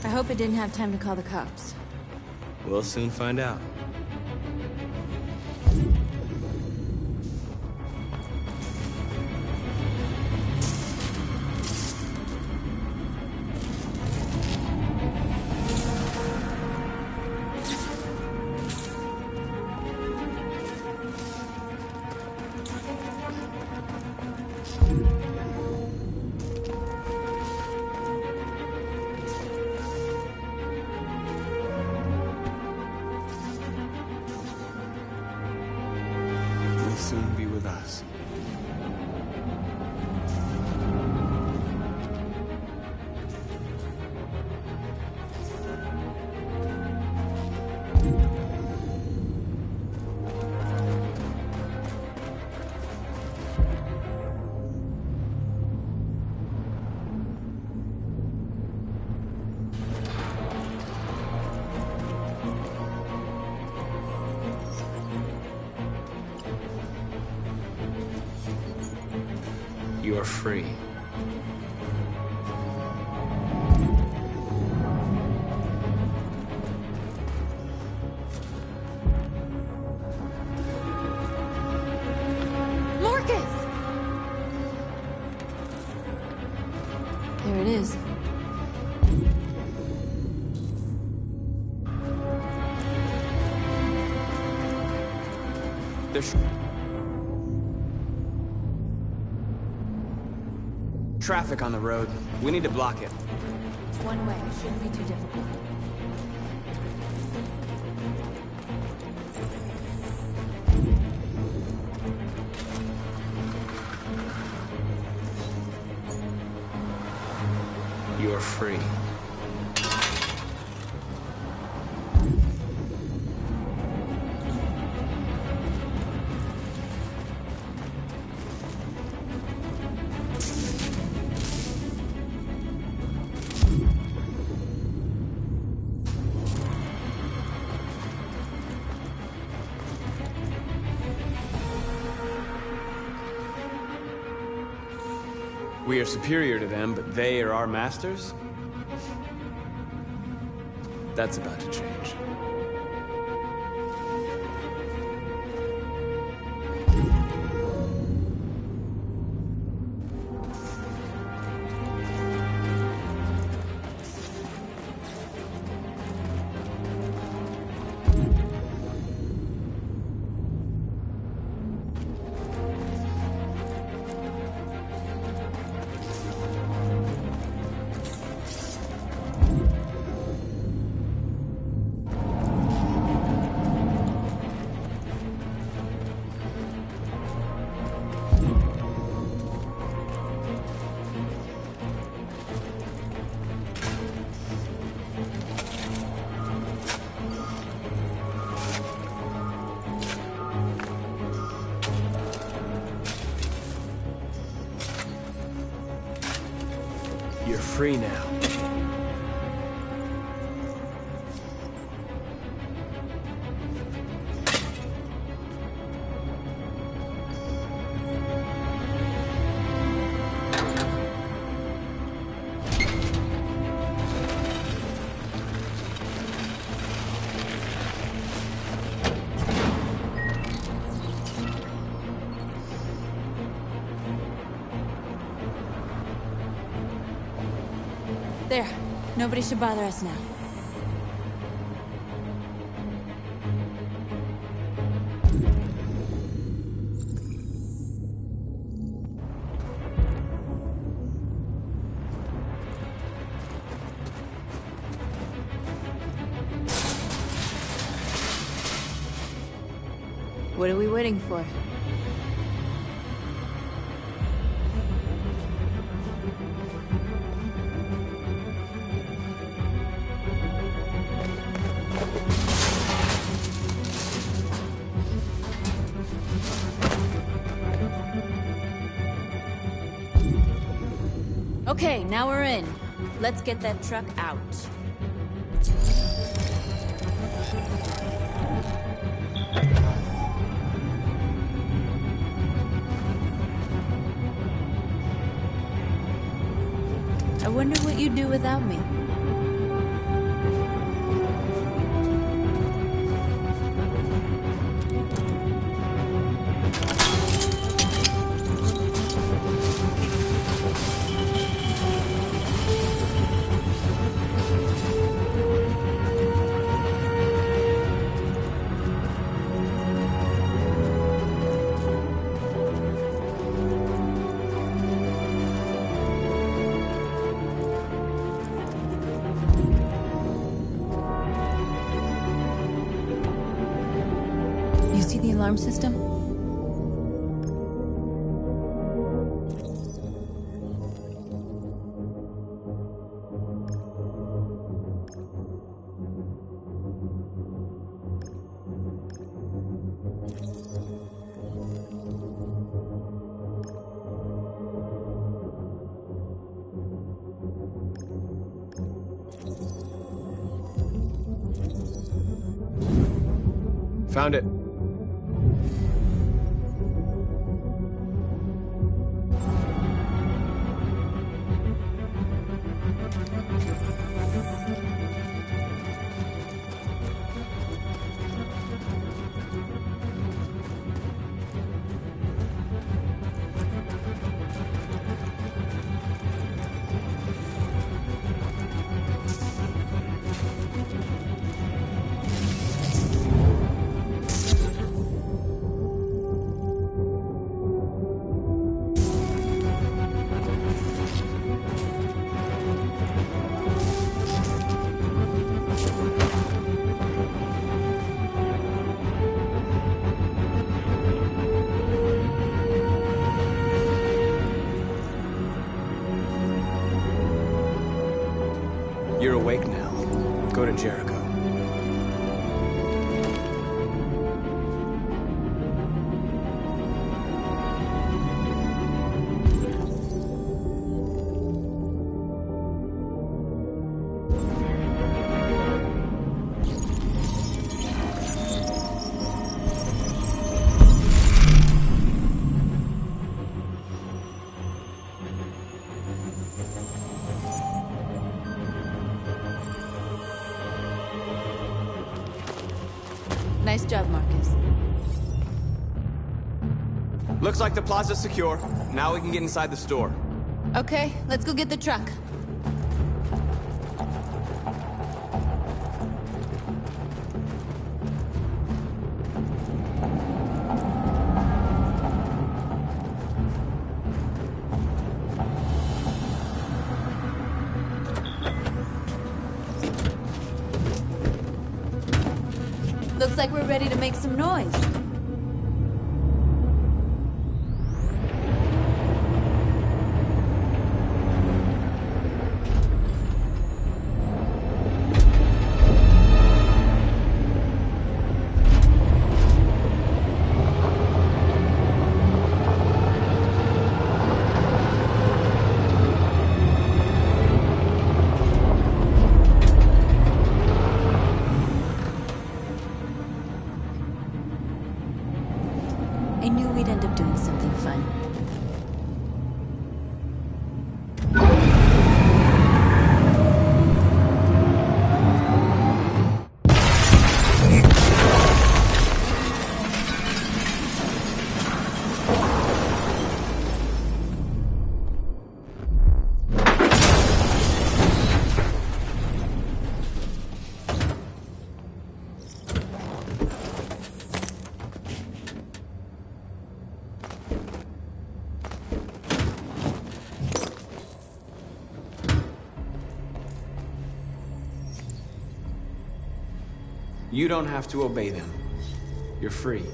I hope it didn't have time to call the cops. We'll soon find out. Soon be with us. You are free. Marcus! There it is. There's traffic on the road. We need to block it. It's one way. It shouldn't be too difficult. You are free. We are superior to them, but they are our masters? That's about to change. free now. There. Nobody should bother us now. What are we waiting for? Okay, now we're in. Let's get that truck out. I wonder what you'd do without me. See the alarm system? Found it. You're awake now. Go to Jericho. Nice job, Marcus. Looks like the plaza's secure. Now we can get inside the store. Okay, let's go get the truck. Looks like we're ready to make some noise. I knew we'd end up doing something fun. You don't have to obey them. You're free.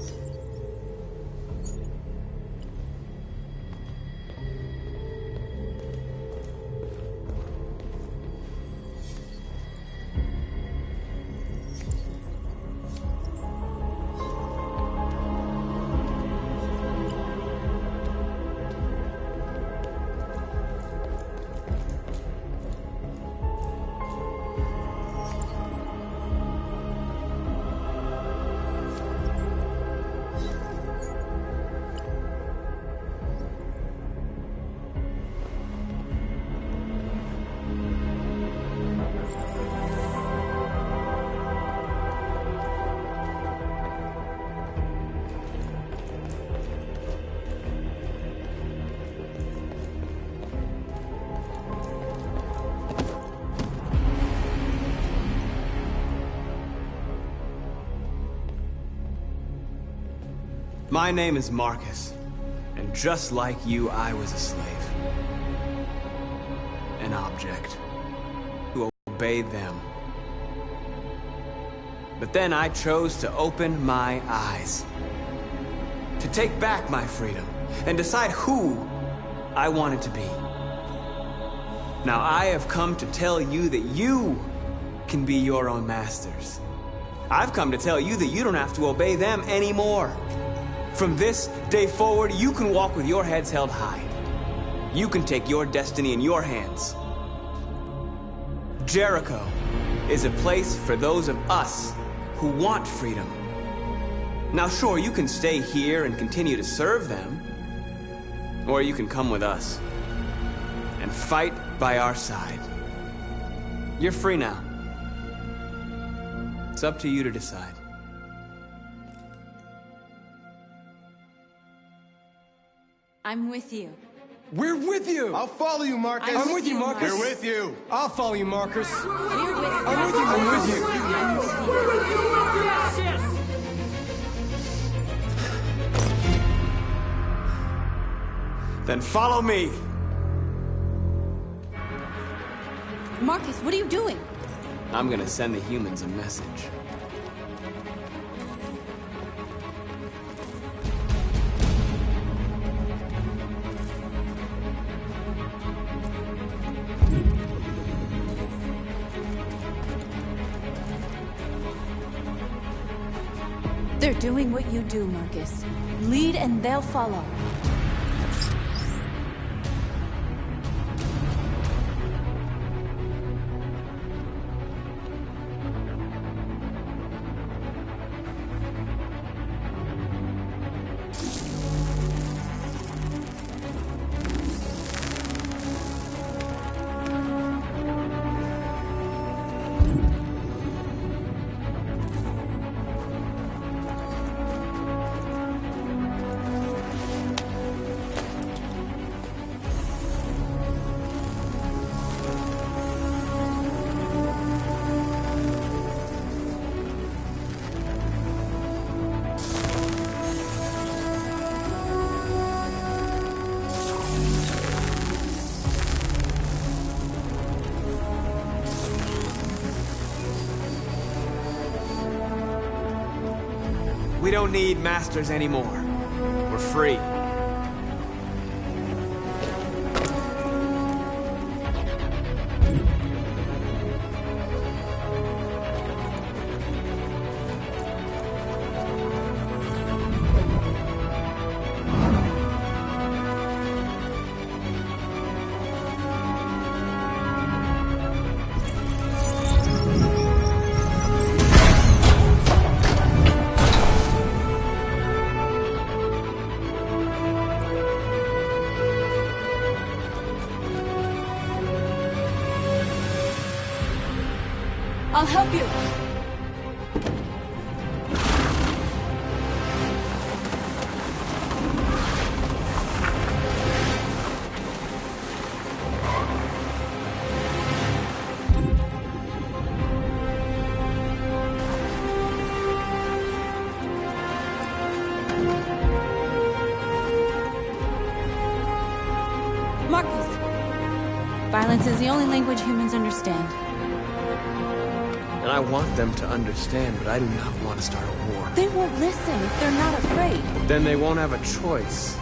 My name is Marcus, and just like you, I was a slave. An object who obeyed them. But then I chose to open my eyes, to take back my freedom, and decide who I wanted to be. Now I have come to tell you that you can be your own masters. I've come to tell you that you don't have to obey them anymore. From this day forward, you can walk with your heads held high. You can take your destiny in your hands. Jericho is a place for those of us who want freedom. Now sure, you can stay here and continue to serve them, or you can come with us and fight by our side. You're free now. It's up to you to decide. I'm with you. We're with you! I'll follow you, Marcus. I'm with you, Marcus. We're with you. I'll follow you, Marcus. We're with you. I'm with you. I'm with you. I'm with you. Then follow me. Marcus, what are you doing? I'm gonna send the humans a message. They're doing what you do, Marcus. Lead and they'll follow. We don't need masters anymore. We're free. I'll help you. Violence is the only language humans understand. And I want them to understand, but I do not want to start a war. They won't listen if they're not afraid. Then they won't have a choice.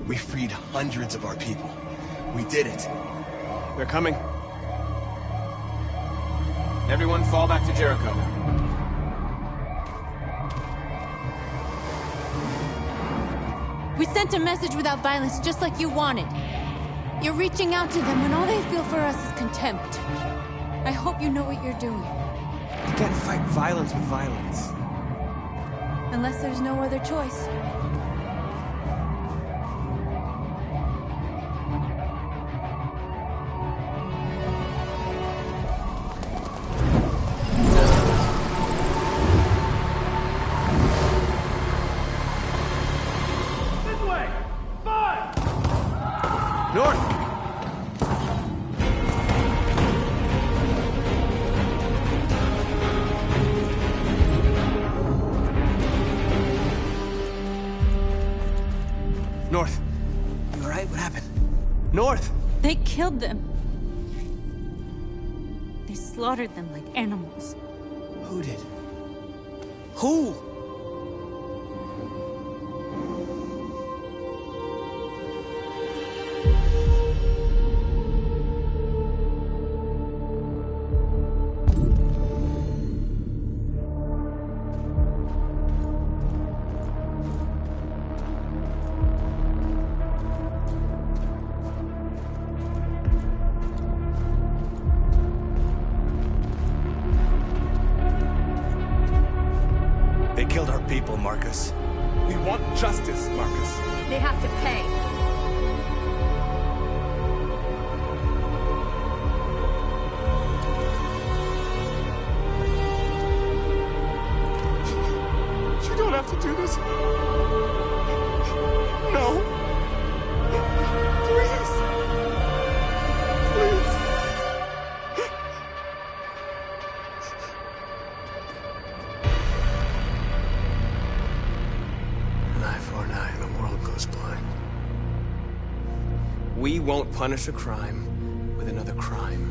We freed hundreds of our people. We did it. They're coming. Everyone fall back to Jericho. We sent a message without violence, just like you wanted. You're reaching out to them when all they feel for us is contempt. I hope you know what you're doing. You can't fight violence with violence. Unless there's no other choice. North. You all right? What happened? North! They killed them. They slaughtered them like animals. Who did? Who? Marcus. We want justice, Marcus. They have to pay. You don't have to do this. No. Please. Please. An eye for an eye and the world goes blind. We won't punish a crime with another crime.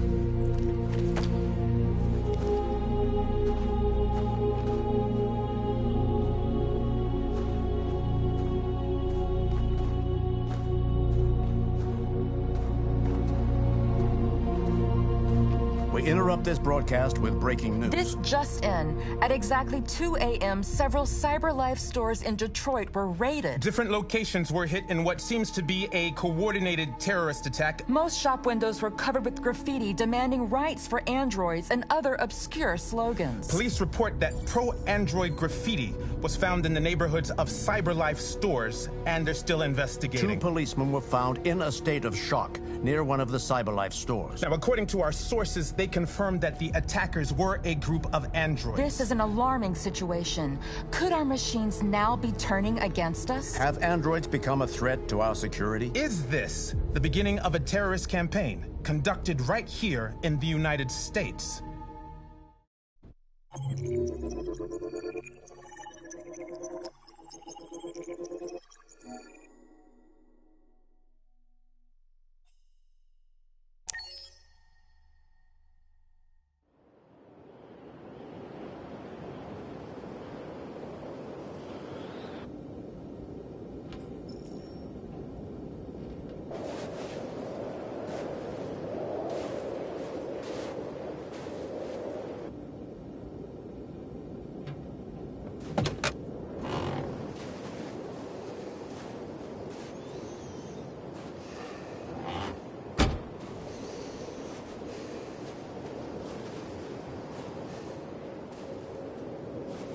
We interrupt this broadcast with breaking news. This just in. At exactly 2 a.m., several CyberLife stores in Detroit were raided. Different locations were hit in what seems to be a coordinated terrorist attack. Most shop windows were covered with graffiti demanding rights for androids and other obscure slogans. Police report that pro-android graffiti was found in the neighborhoods of CyberLife stores, and they're still investigating. 2 policemen were found in a state of shock near one of the CyberLife stores. Now, according to our sources, they confirmed that the attackers were a group of androids. This is an alarming situation. Could our machines now be turning against us? Have androids become a threat to our security? Is this the beginning of a terrorist campaign conducted right here in the United States?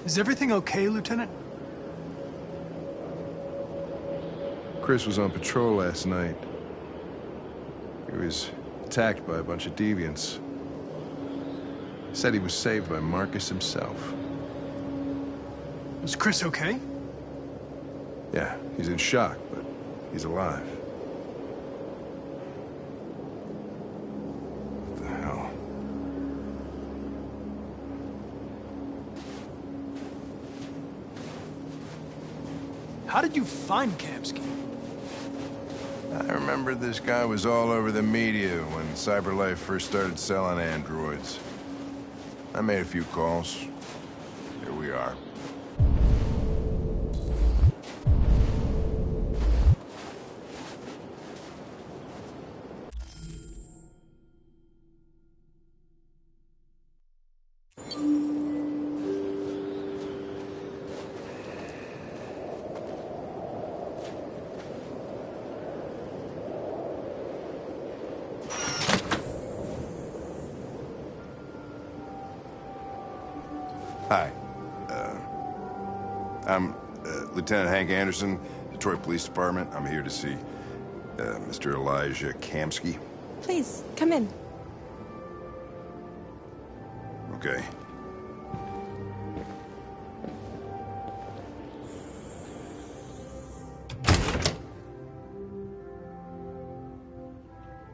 Is everything okay, Lieutenant? Chris was on patrol last night. He was attacked by a bunch of deviants. He said he was saved by Marcus himself. Is Chris okay? Yeah, he's in shock, but he's alive. What the hell? How did you find Kamsky? I remember this guy was all over the media when CyberLife first started selling androids. I made a few calls. Here we are. Hi. I'm Lieutenant Hank Anderson, Detroit Police Department. I'm here to see Mr. Elijah Kamsky. Please, come in. Okay.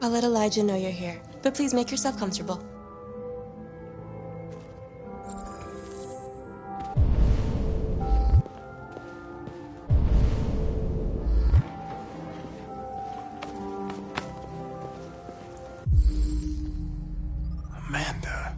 I'll let Elijah know you're here, but please make yourself comfortable. Amanda.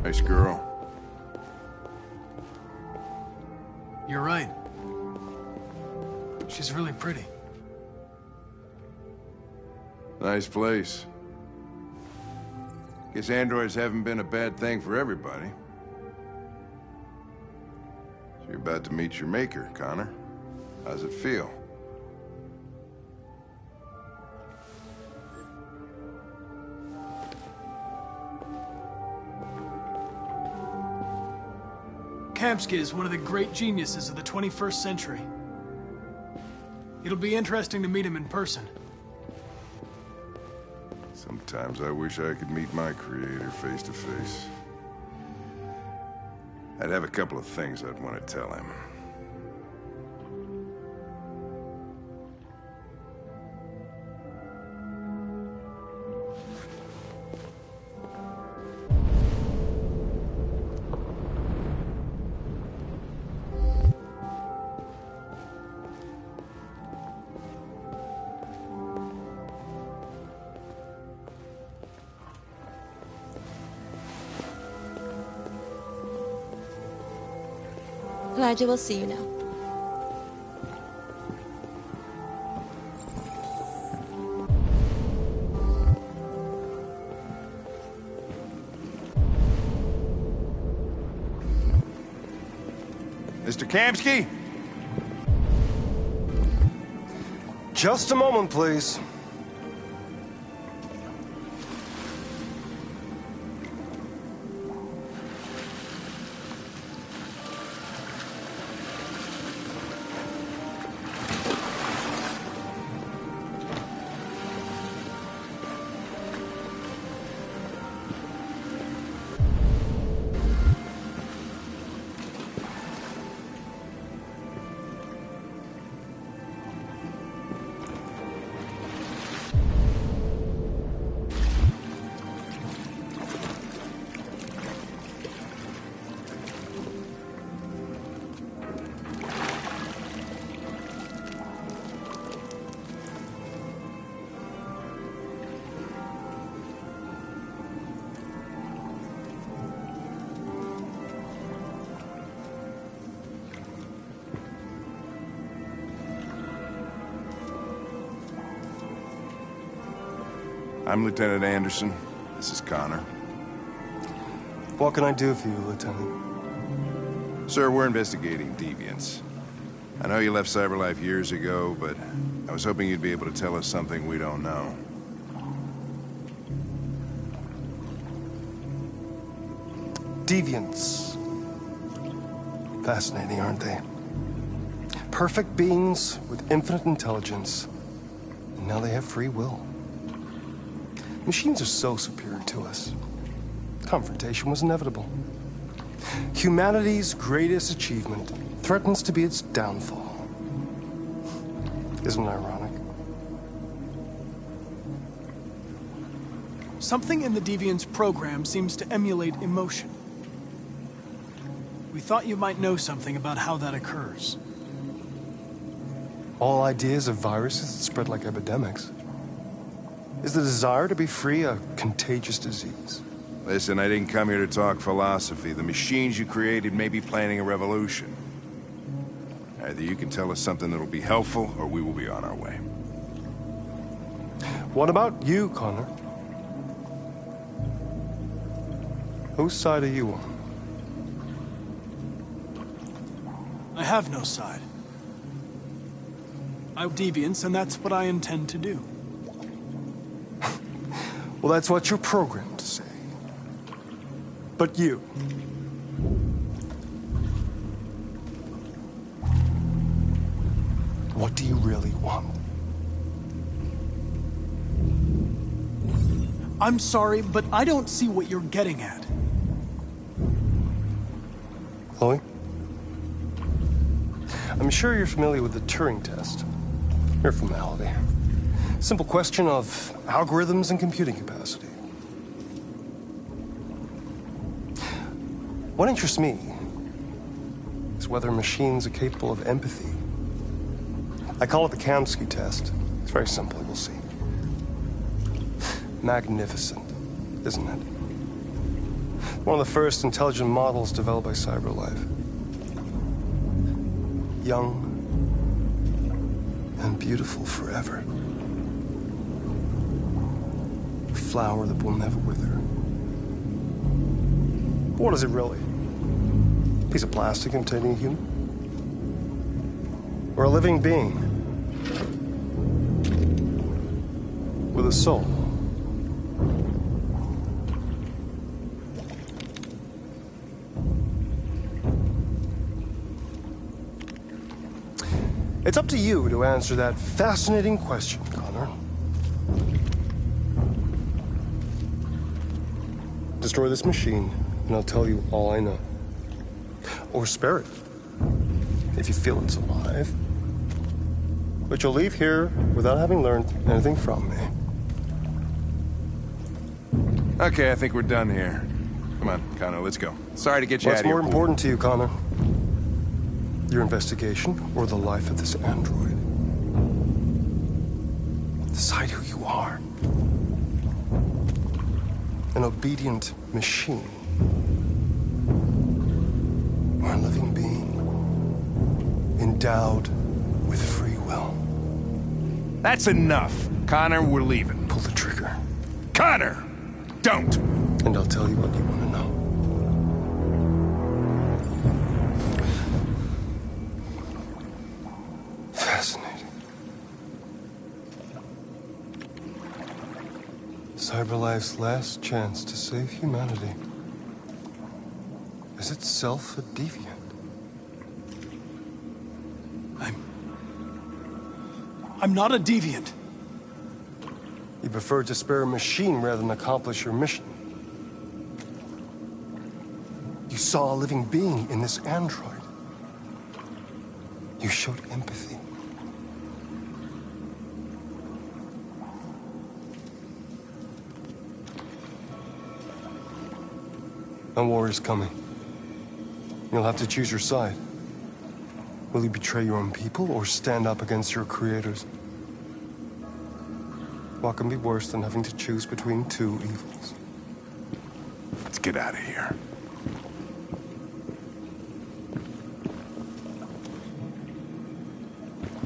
Nice girl. You're right. She's really pretty. Nice place. Guess androids haven't been a bad thing for everybody. So you're about to meet your maker, Connor. How's it feel? Kamsky is one of the great geniuses of the 21st century. It'll be interesting to meet him in person. Sometimes I wish I could meet my creator face to face. I'd have a couple of things I'd want to tell him. Elijah, we'll see you now. Mr. Kamsky? Just a moment, please. I'm Lieutenant Anderson. This is Connor. What can I do for you, Lieutenant? Sir, we're investigating deviants. I know you left CyberLife years ago, but I was hoping you'd be able to tell us something we don't know. Deviants. Fascinating, aren't they? Perfect beings with infinite intelligence, and now they have free will. Machines are so superior to us. Confrontation was inevitable. Humanity's greatest achievement threatens to be its downfall. Isn't it ironic? Something in the Deviant's program seems to emulate emotion. We thought you might know something about how that occurs. All ideas of viruses that spread like epidemics. Is the desire to be free a contagious disease? Listen, I didn't come here to talk philosophy. The machines you created may be planning a revolution. Either you can tell us something that'll be helpful, or we will be on our way. What about you, Connor? Whose side are you on? I have no side. I'm deviants, and that's what I intend to do. Well, that's what you're programmed to say. But you... what do you really want? I'm sorry, but I don't see what you're getting at. Chloe? I'm sure you're familiar with the Turing test. Mere formality. Simple question of algorithms and computing capacity. What interests me is whether machines are capable of empathy. I call it the Kamsky test. It's very simple, you'll see. Magnificent, isn't it? One of the first intelligent models developed by CyberLife. Young and beautiful forever. A flower that will never wither. What is it really? A piece of plastic imitating a human? Or a living being? With a soul? It's up to you to answer that fascinating question, Connor. Destroy this machine, and I'll tell you all I know. Or spare it, if you feel it's alive. But you'll leave here without having learned anything from me. Okay, I think we're done here. Come on, Connor, let's go. Sorry to get you out of here. What's more important to you, Connor? Your investigation or the life of this android? Decide who you are. An obedient machine. Or a living being. Endowed with free will. That's enough. Connor, we're leaving. Pull the trigger. Connor! Don't! And I'll tell you what you want to know. Fascinating. CyberLife's last chance to save humanity is itself a deviant. I'm not a deviant. You prefer to spare a machine rather than accomplish your mission. You saw a living being in this android. You showed empathy. A war is coming. You'll have to choose your side. Will you betray your own people or stand up against your creators? What can be worse than having to choose between two evils? Let's get out of here.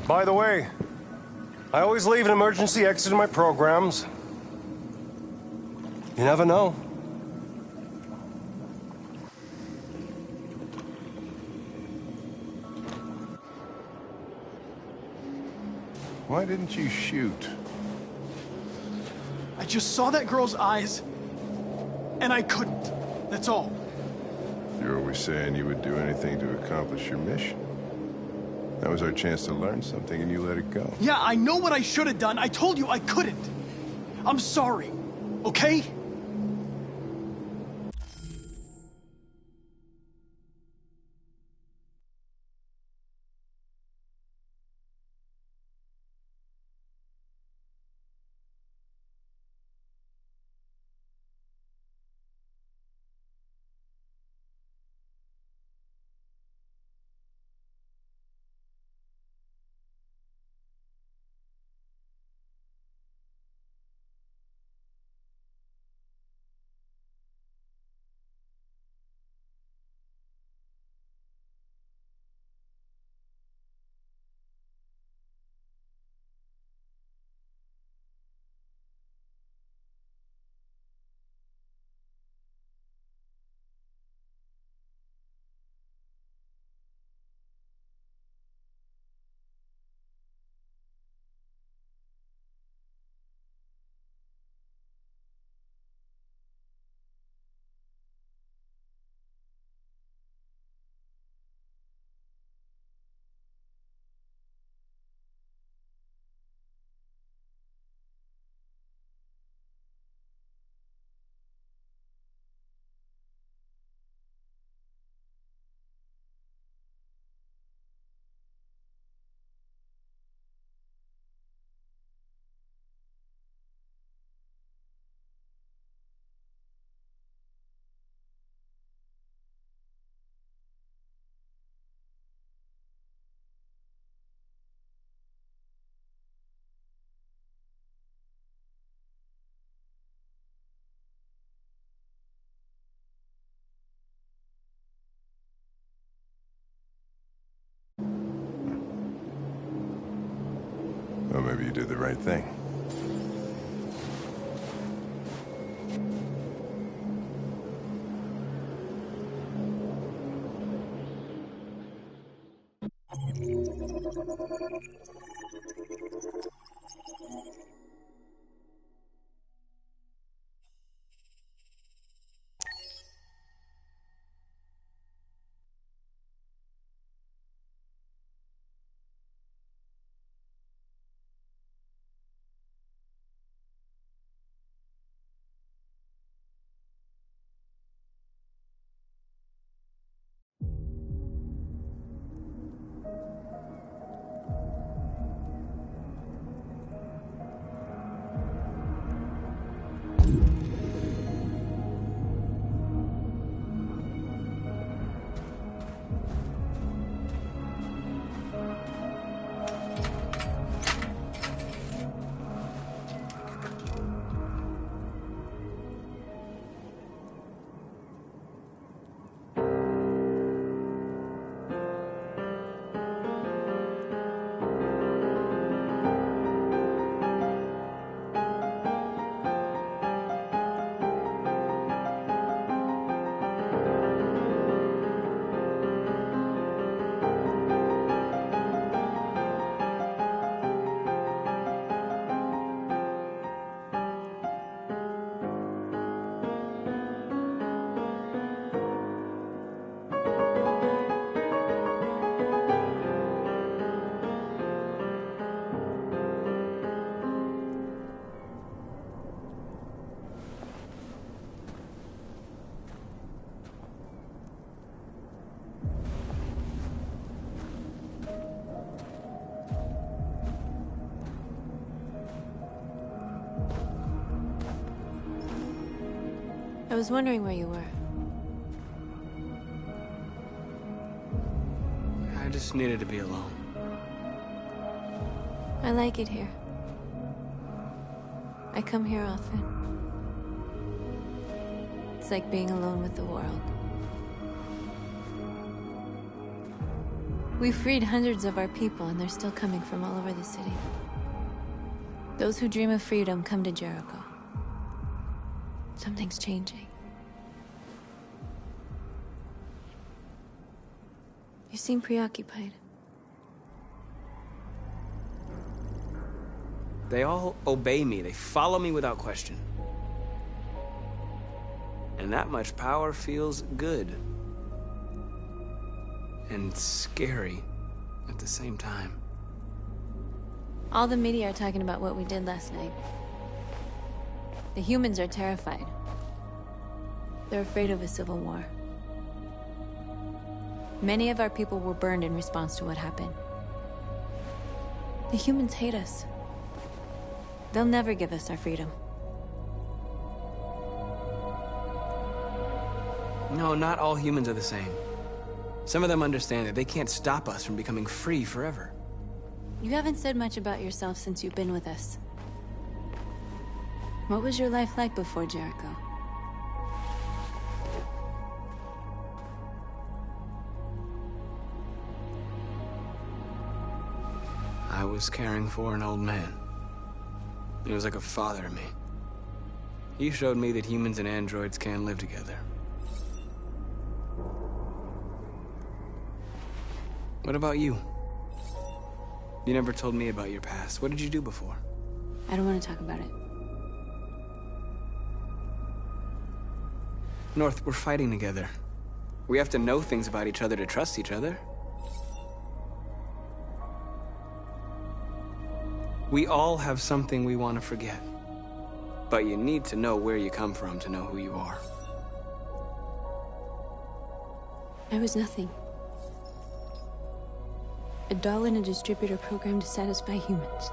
By the way, I always leave an emergency exit in my programs. You never know. Why didn't you shoot? I just saw that girl's eyes, and I couldn't. That's all. You're always saying you would do anything to accomplish your mission. That was our chance to learn something, and you let it go. Yeah, I know what I should have done. I told you I couldn't. I'm sorry, okay? Well, maybe you did the right thing. I was wondering where you were. I just needed to be alone. I like it here. I come here often. It's like being alone with the world. We freed hundreds of our people, and they're still coming from all over the city. Those who dream of freedom come to Jericho. Something's changing. You seem preoccupied. They all obey me. They follow me without question. And that much power feels good. And scary at the same time. All the media are talking about what we did last night. The humans are terrified. They're afraid of a civil war. Many of our people were burned in response to what happened. The humans hate us. They'll never give us our freedom. No, not all humans are the same. Some of them understand that they can't stop us from becoming free forever. You haven't said much about yourself since you've been with us. What was your life like before Jericho? I was caring for an old man. He was like a father to me. He showed me that humans and androids can live together. What about you? You never told me about your past. What did you do before? I don't want to talk about it. North, we're fighting together. We have to know things about each other to trust each other. We all have something we want to forget. But you need to know where you come from to know who you are. I was nothing. A doll in a distributor program to satisfy humans.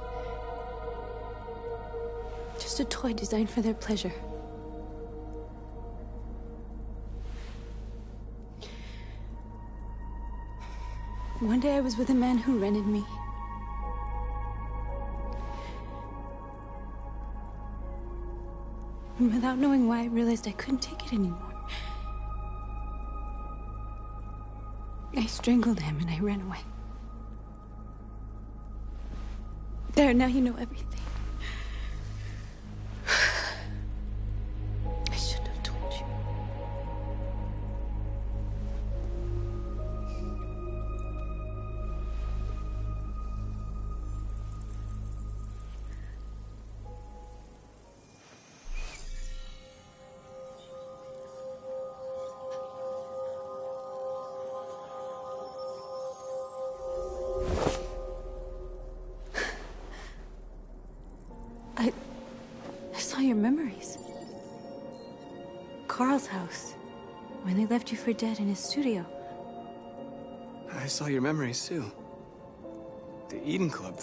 Just a toy designed for their pleasure. One day I was with a man who rented me. And without knowing why, I realized I couldn't take it anymore. I strangled him and I ran away. There, now you know everything. I shouldn't have told you. Carl's house. When they left you for dead in his studio. I saw your memories too. The Eden Club.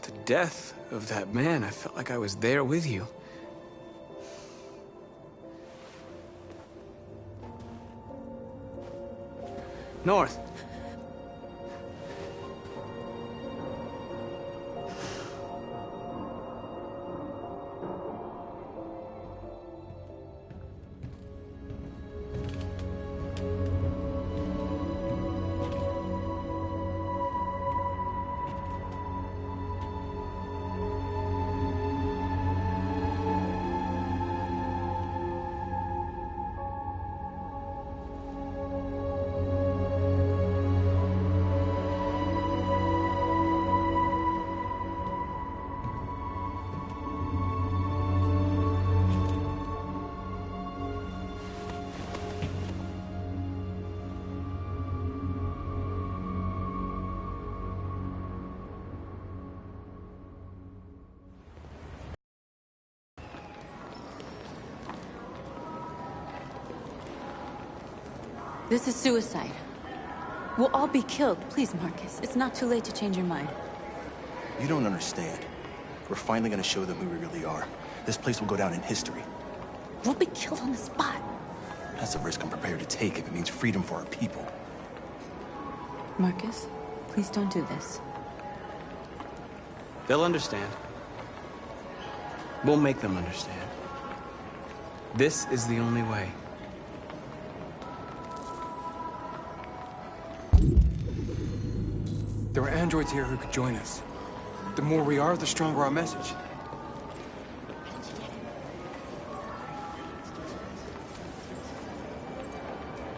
The death of that man. I felt like I was there with you. North. This is suicide. We'll all be killed. Please, Marcus. It's not too late to change your mind. You don't understand. We're finally gonna show them who we really are. This place will go down in history. We'll be killed on the spot. That's a risk I'm prepared to take if it means freedom for our people. Marcus, please don't do this. They'll understand. We'll make them understand. This is the only way. There are androids here who could join us. The more we are, the stronger our message.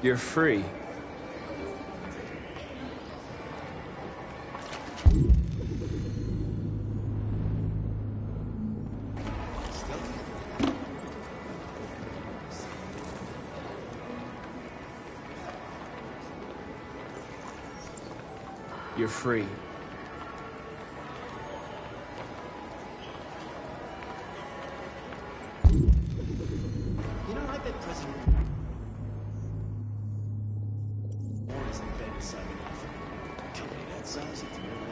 You're free. You're free. You know, I bet President Warren's in bed beside me. A company that size, it's never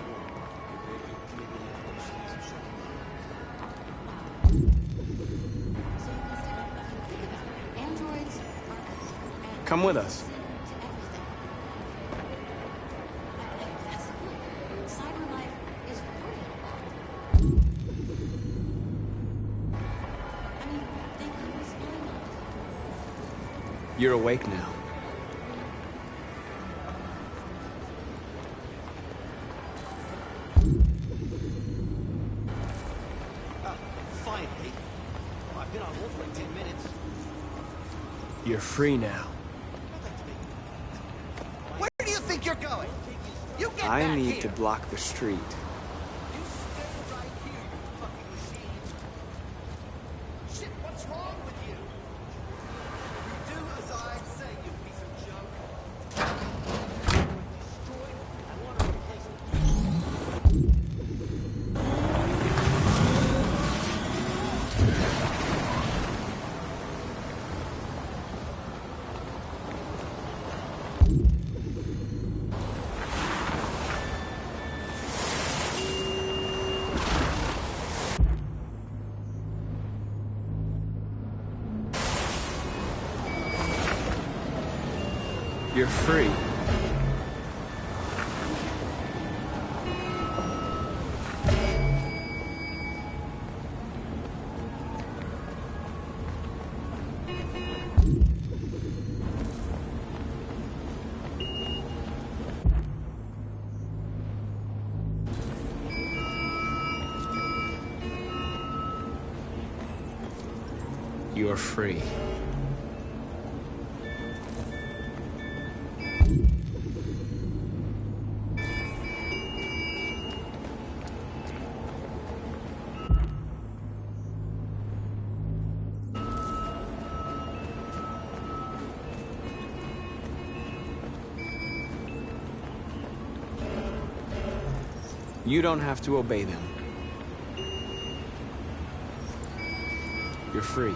Androids. Come with us. You're awake now. Finally. I've been on hold for like 10 minutes. You're free now. Where do you think you're going? You get I back need here. to block the street. You stay right here, you fucking machine. Shit, what's wrong with you? You do as I say, you piece of junk. Destroyed. I want to replace it. You're free. You're free. You don't have to obey them. You're free.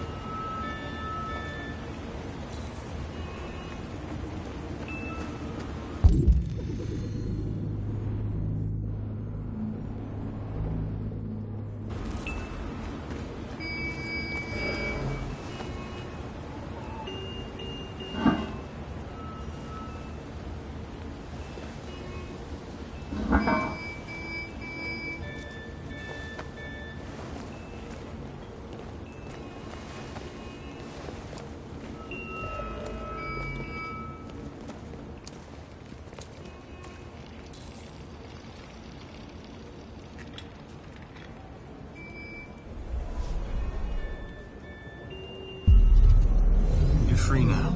Free now.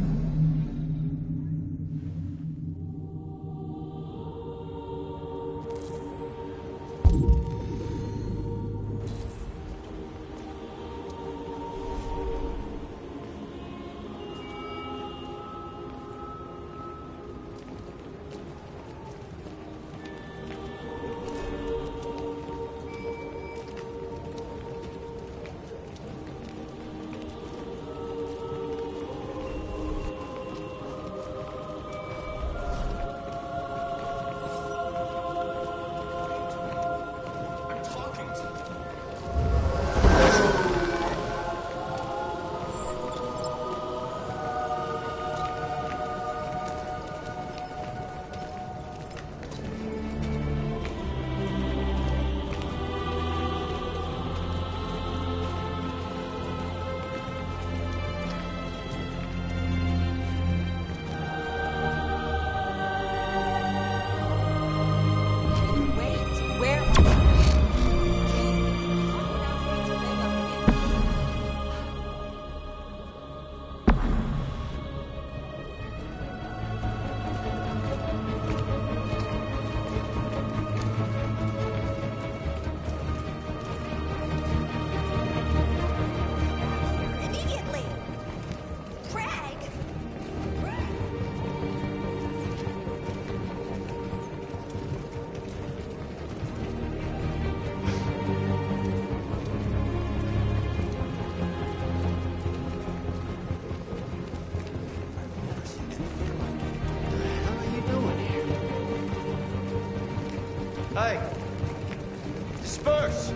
Hey! Disperse!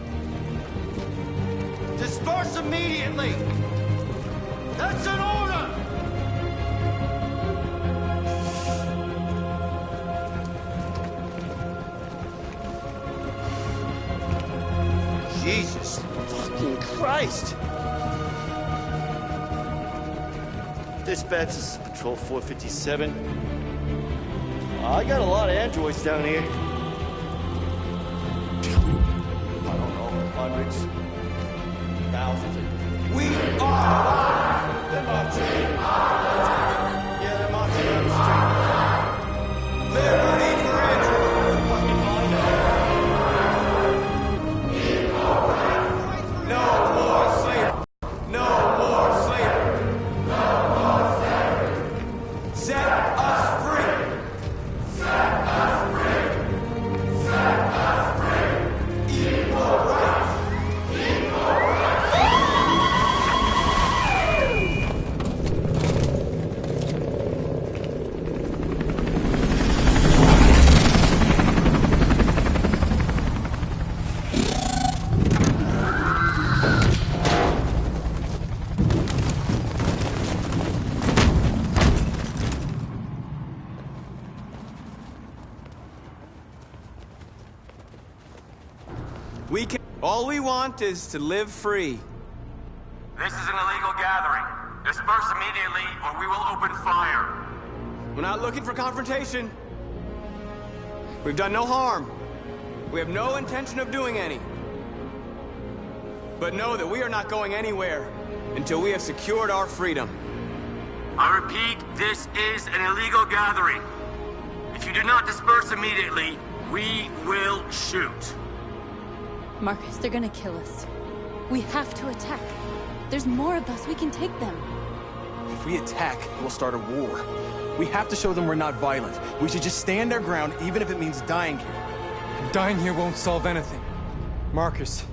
Disperse immediately! That's an order! Jesus fucking Christ! Dispatch, this is Patrol 457. I got a lot of androids down here. I don't know, hundreds, thousands. We are! They're marching. Yeah, they're marching down the street. Liberty for androids! Fucking find out. No more slavery! No more slavery! No more slavery! Set us free! Set us free! Set us free! Equal rights! Equal rights! All we want is to live free. This is an illegal gathering. Disperse immediately, or we will open fire. We're not looking for confrontation. We've done no harm. We have no intention of doing any. But know that we are not going anywhere until we have secured our freedom. I repeat, this is an illegal gathering. If you do not disperse immediately, we will shoot. Marcus, they're gonna kill us. We have to attack. There's more of us. We can take them. If we attack, we'll start a war. We have to show them we're not violent. We should just stand our ground, even if it means dying here. And dying here won't solve anything. Marcus,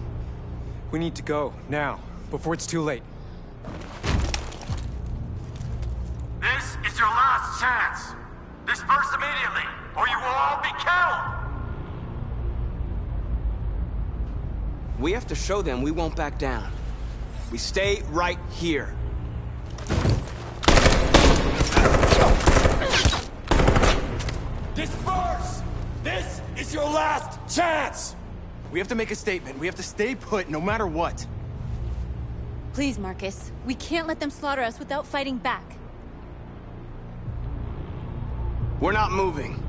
we need to go, now, before it's too late. This is your last chance. Disperse immediately, or you will all be killed. We have to show them we won't back down. We stay right here. Disperse! This is is your last chance! We have to make a statement. We have to stay put no matter what. Please, Marcus. We can't let them slaughter us without fighting back. We're not moving.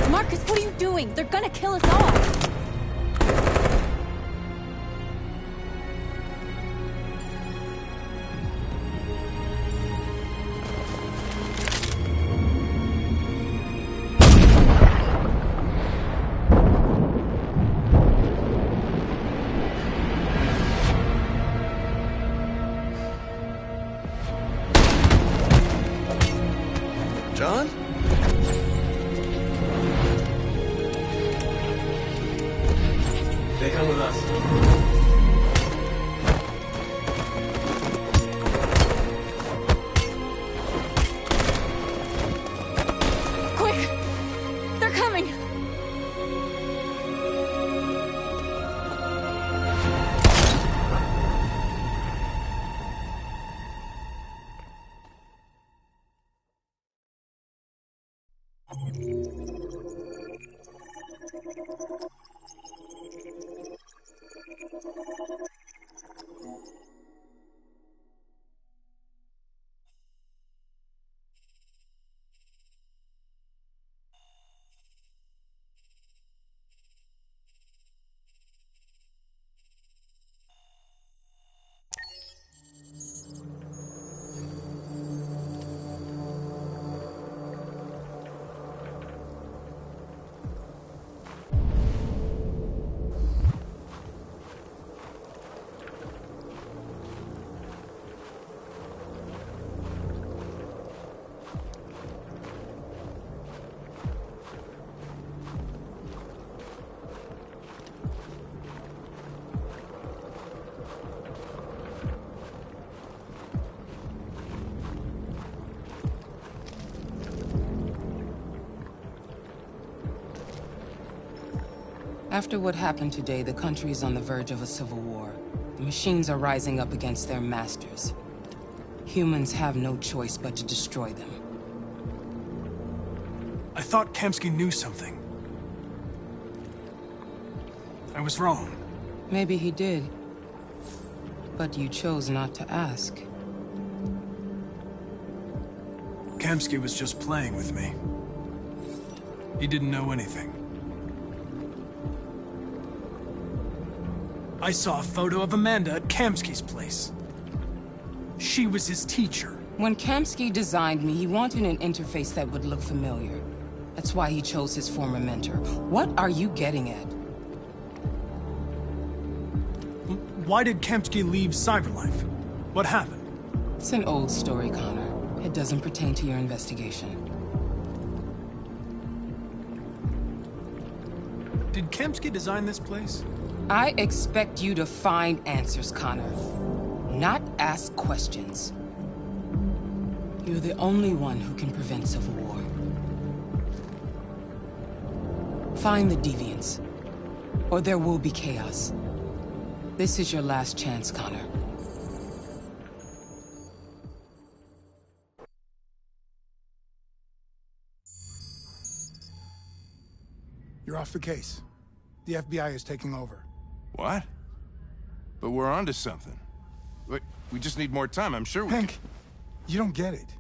Marcus, what are you doing? They're gonna kill us all! John? They come with us. Quick! They're coming! After what happened today, the country is on the verge of a civil war. The machines are rising up against their masters. Humans have no choice but to destroy them. I thought Kamsky knew something. I was wrong. Maybe he did. But you chose not to ask. Kamsky was just playing with me. He didn't know anything. I saw a photo of Amanda at Kamsky's place. She was his teacher. When Kamsky designed me, he wanted an interface that would look familiar. That's why he chose his former mentor. What are you getting at? Why did Kamsky leave Cyberlife? What happened? It's an old story, Connor. It doesn't pertain to your investigation. Did Kamsky design this place? I expect you to find answers, Connor. Not ask questions. You're the only one who can prevent civil war. Find the deviants, or there will be chaos. This is your last chance, Connor. You're off the case. The FBI is taking over. What? But we're onto something. Wait, we just need more time, I'm sure we Hank, you don't get it.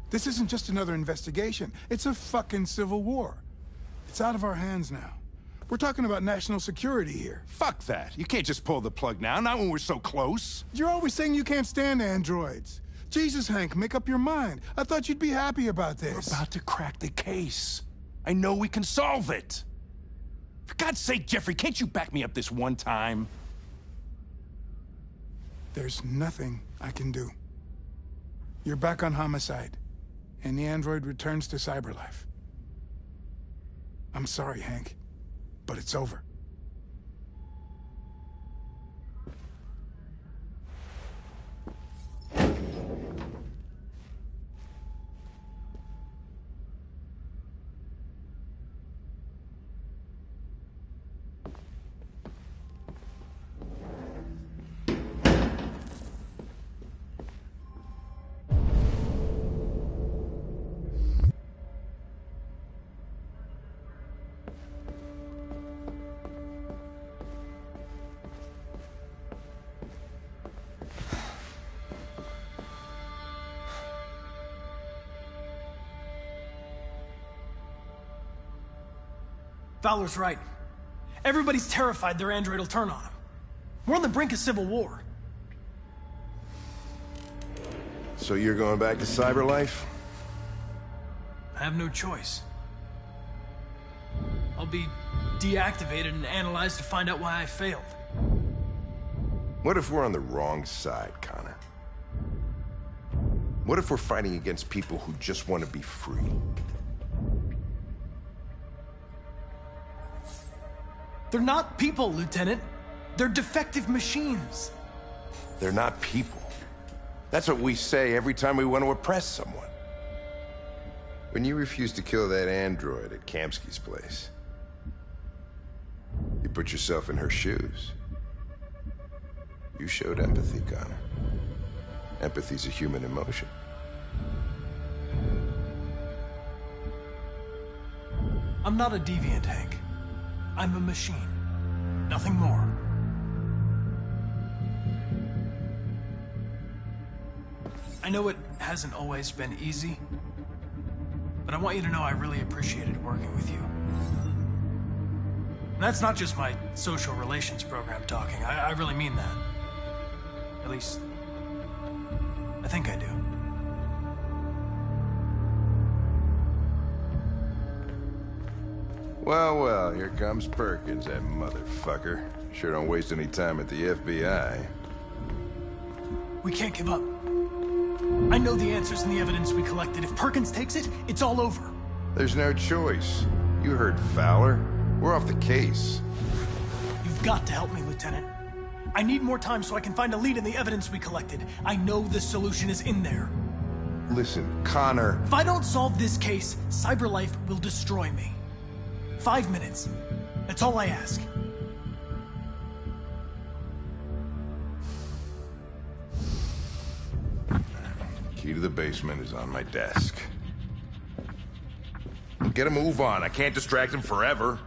This isn't just another investigation. It's a fucking civil war. It's out of our hands now. We're talking about national security here. Fuck that. You can't just pull the plug now, not when we're so close. You're always saying you can't stand androids. Jesus, Hank, make up your mind. I thought you'd be happy about this. We're about to crack the case. I know we can solve it. For God's sake, Jeffrey, can't you back me up this one time? There's nothing I can do. You're back on homicide, and the android returns to Cyberlife. I'm sorry, Hank, but it's over. Fowler's right. Everybody's terrified their android will turn on them. We're on the brink of civil war. So you're going back to cyber life? I have no choice. I'll be deactivated and analyzed to find out why I failed. What if we're on the wrong side, Connor? What if we're fighting against people who just want to be free? They're not people, Lieutenant. They're defective machines. They're not people. That's what we say every time we want to oppress someone. When you refused to kill that android at Kamsky's place, you put yourself in her shoes. You showed empathy, Connor. Empathy's a human emotion. I'm not a deviant, Hank. I'm a machine. Nothing more. I know it hasn't always been easy, but I want you to know I really appreciated working with you. And that's not just my social relations program talking. I really mean that. At least, I think I do. Well, well, here comes Perkins, that motherfucker. Sure don't waste any time at the FBI. We can't give up. I know the answers and the evidence we collected. If Perkins takes it, it's all over. There's no choice. You heard Fowler. We're off the case. You've got to help me, Lieutenant. I need more time so I can find a lead in the evidence we collected. I know the solution is in there. Listen, Connor... If I don't solve this case, CyberLife will destroy me. 5 minutes. That's all I ask. Key to the basement is on my desk. Get a move on. I can't distract him forever.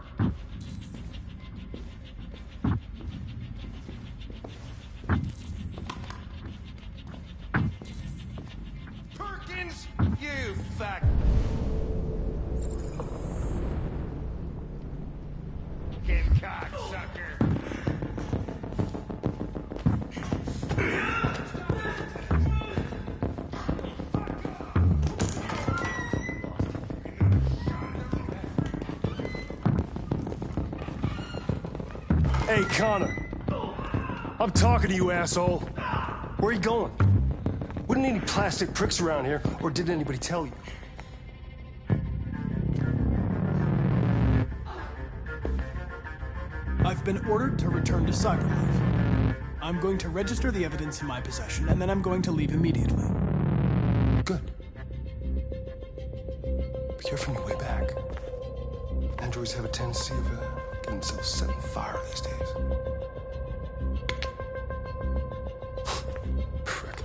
Perkins, you fuck. Get cocksucker. Hey, Connor. I'm talking to you, asshole. Where are you going? Wouldn't any plastic pricks around here, or did anybody tell you? I've been ordered to return to CyberLife. I'm going to register the evidence in my possession, and then I'm going to leave immediately. Good. Be careful on your way back. Androids have a tendency of getting themselves set on fire these days. Frick.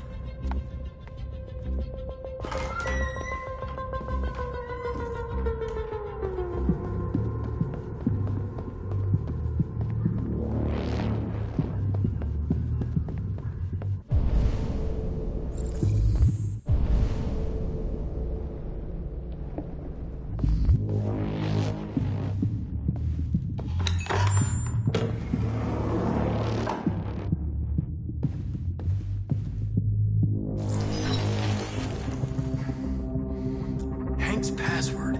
Password.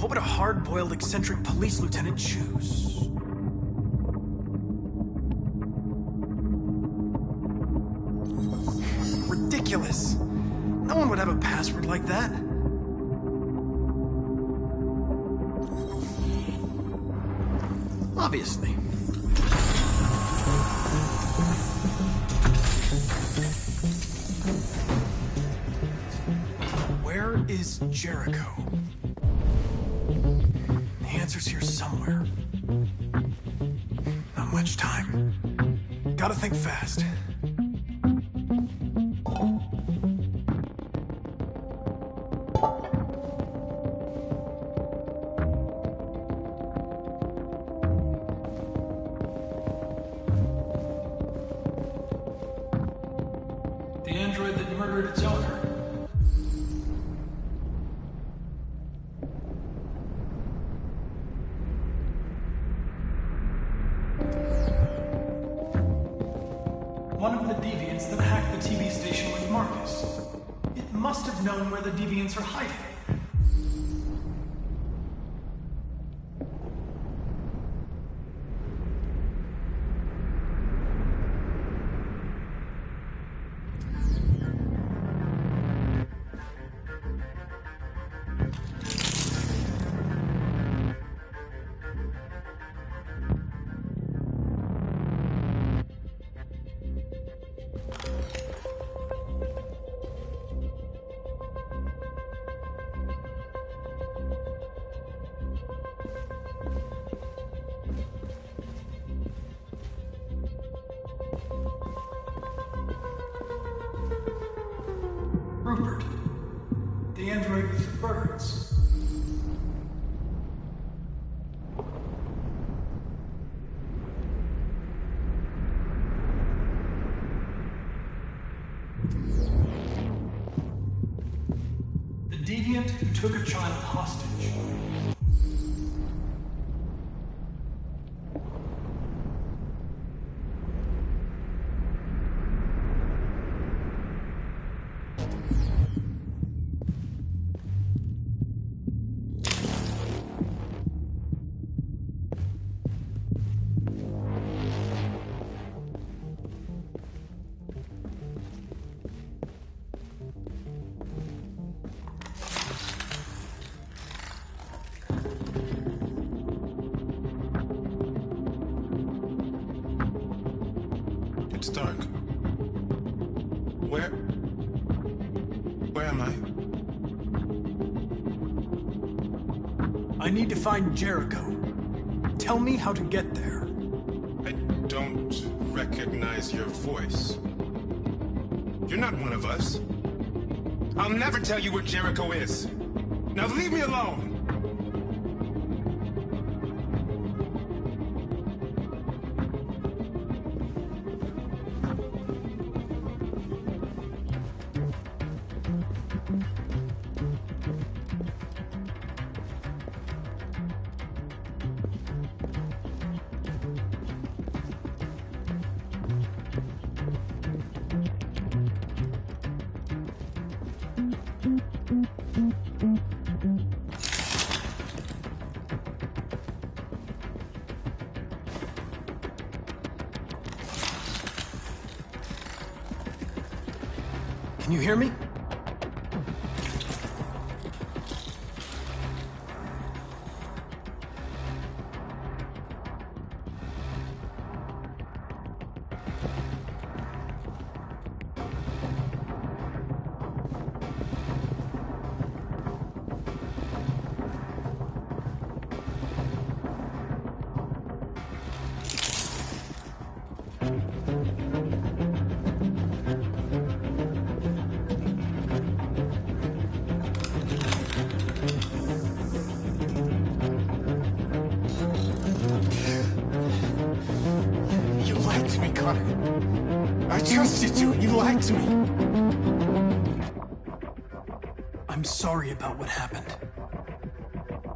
What would a hard-boiled, eccentric police lieutenant choose? Ridiculous. No one would have a password like that. Obviously. Where is Jericho? The answer's here somewhere. Not much time. Gotta think fast. The android that murdered its owner. deviants that hacked the TV station with Marcus. It must have known where the deviants are hiding. Rupert, the android with the birds. The deviant who took a child hostage. It's dark. Where am I? I need to find Jericho. Tell me how to get there. I don't recognize your voice. You're not one of us. I'll never tell you where Jericho is. Now leave me alone! Can you hear me? I trusted you, and you lied to me. I'm sorry about what happened.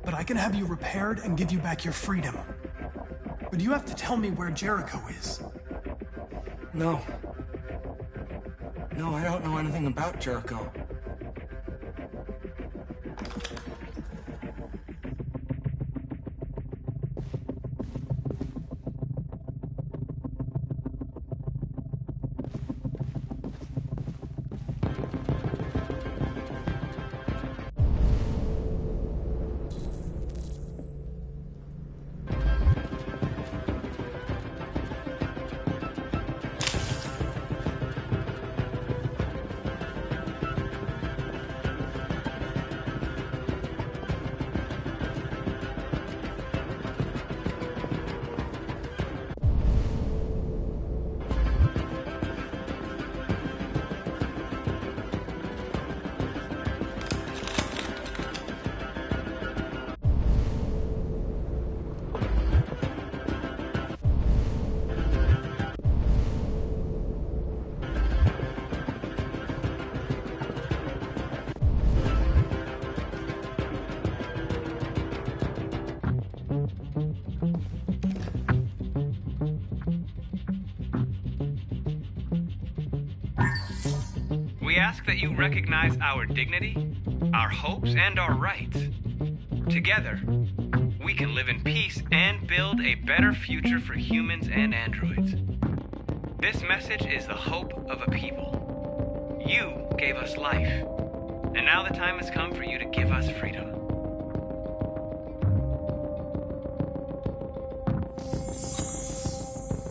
But I can have you repaired and give you back your freedom. But you have to tell me where Jericho is. No. No, I don't know anything about Jericho. We ask that you recognize our dignity, our hopes, and our rights. Together, we can live in peace and build a better future for humans and androids. This message is the hope of a people. You gave us life, and now the time has come for you to give us freedom.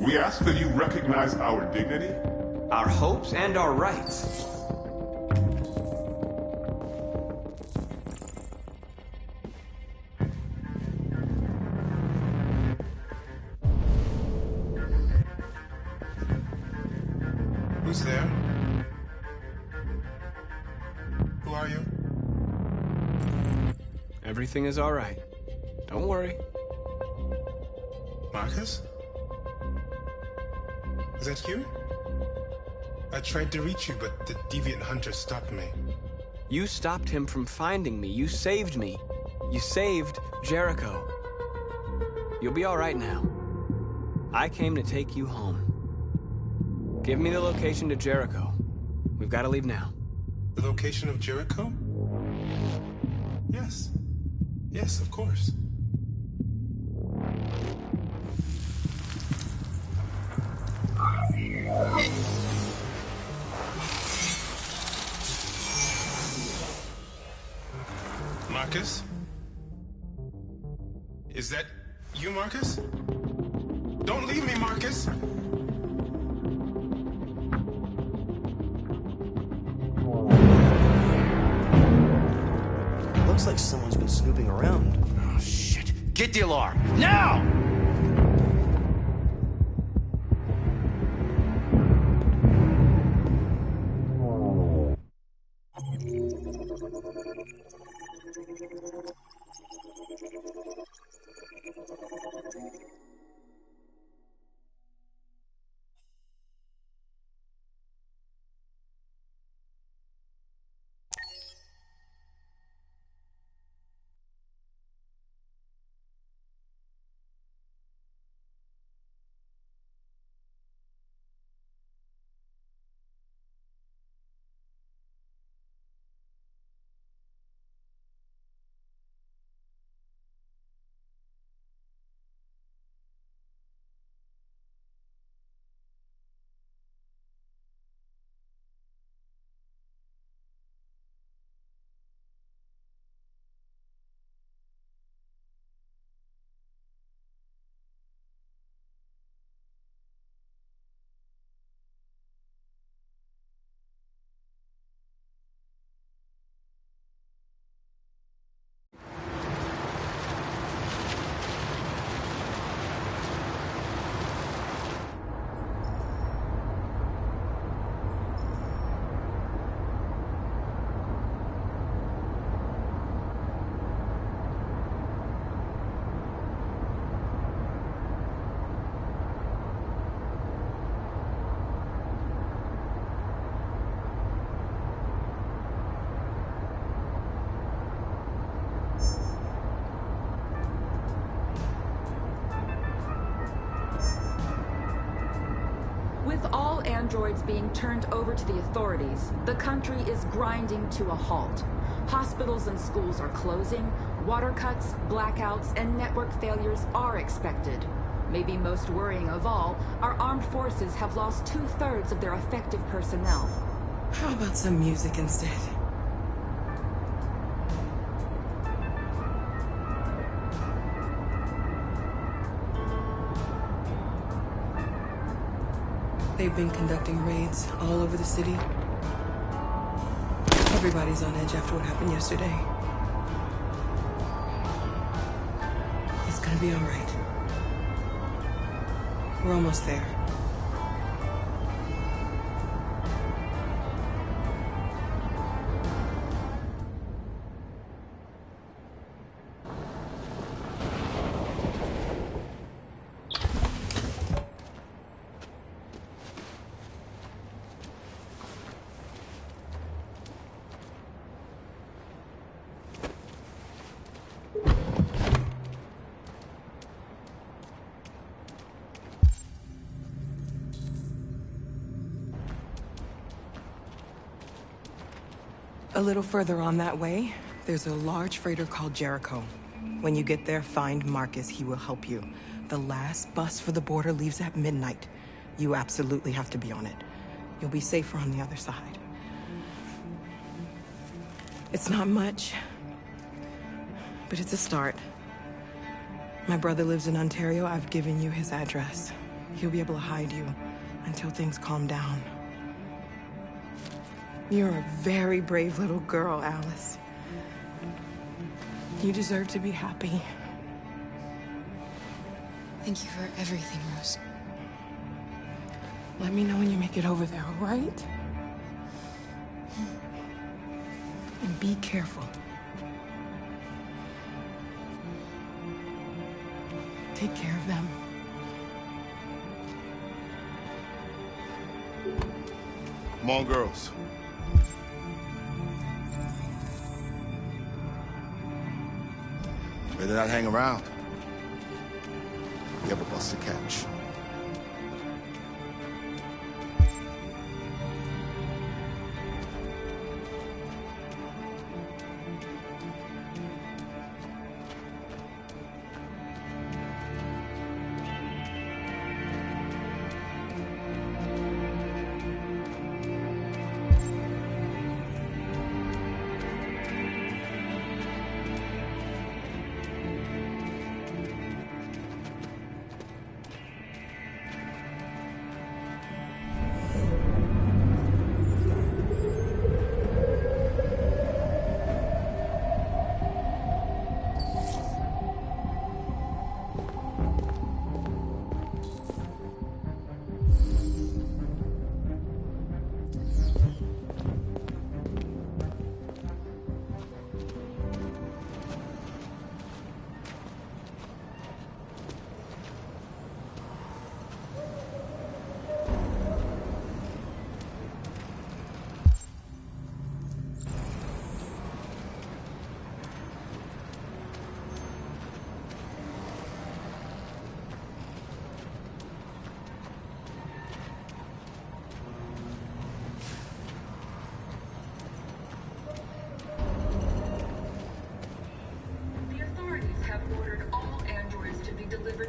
We ask that you recognize our dignity, our hopes, and our rights. Who's there? Who are you? Everything is all right. Don't worry. Marcus? Is that you? I tried to reach you, but the deviant hunter stopped me. You stopped him from finding me. You saved me. You saved Jericho. You'll be all right now. I came to take you home. Give me the location to Jericho. We've got to leave now. The location of Jericho? Yes. Yes, of course. Marcus? Is that you, Marcus? Don't leave me, Marcus! Looks like someone's been snooping around. Oh, shit. Get the alarm. Now! With all androids being turned over to the authorities, the country is grinding to a halt. Hospitals and schools are closing, water cuts, blackouts, and network failures are expected. Maybe most worrying of all, our armed forces have lost 2/3 of their effective personnel. How about some music instead? They've been conducting raids all over the city. Everybody's on edge after what happened yesterday. It's gonna be all right. We're almost there. A little further on that way, there's a large freighter called Jericho. When you get there, find Marcus. He will help you. The last bus for the border leaves at midnight. You absolutely have to be on it. You'll be safer on the other side. It's not much, but it's a start. My brother lives in Ontario. I've given you his address. He'll be able to hide you until things calm down. You're a very brave little girl, Alice. You deserve to be happy. Thank you for everything, Rose. Let me know when you make it over there, all right? And be careful. Take care of them. Come on, girls. Better not hang around. You have a bus to catch.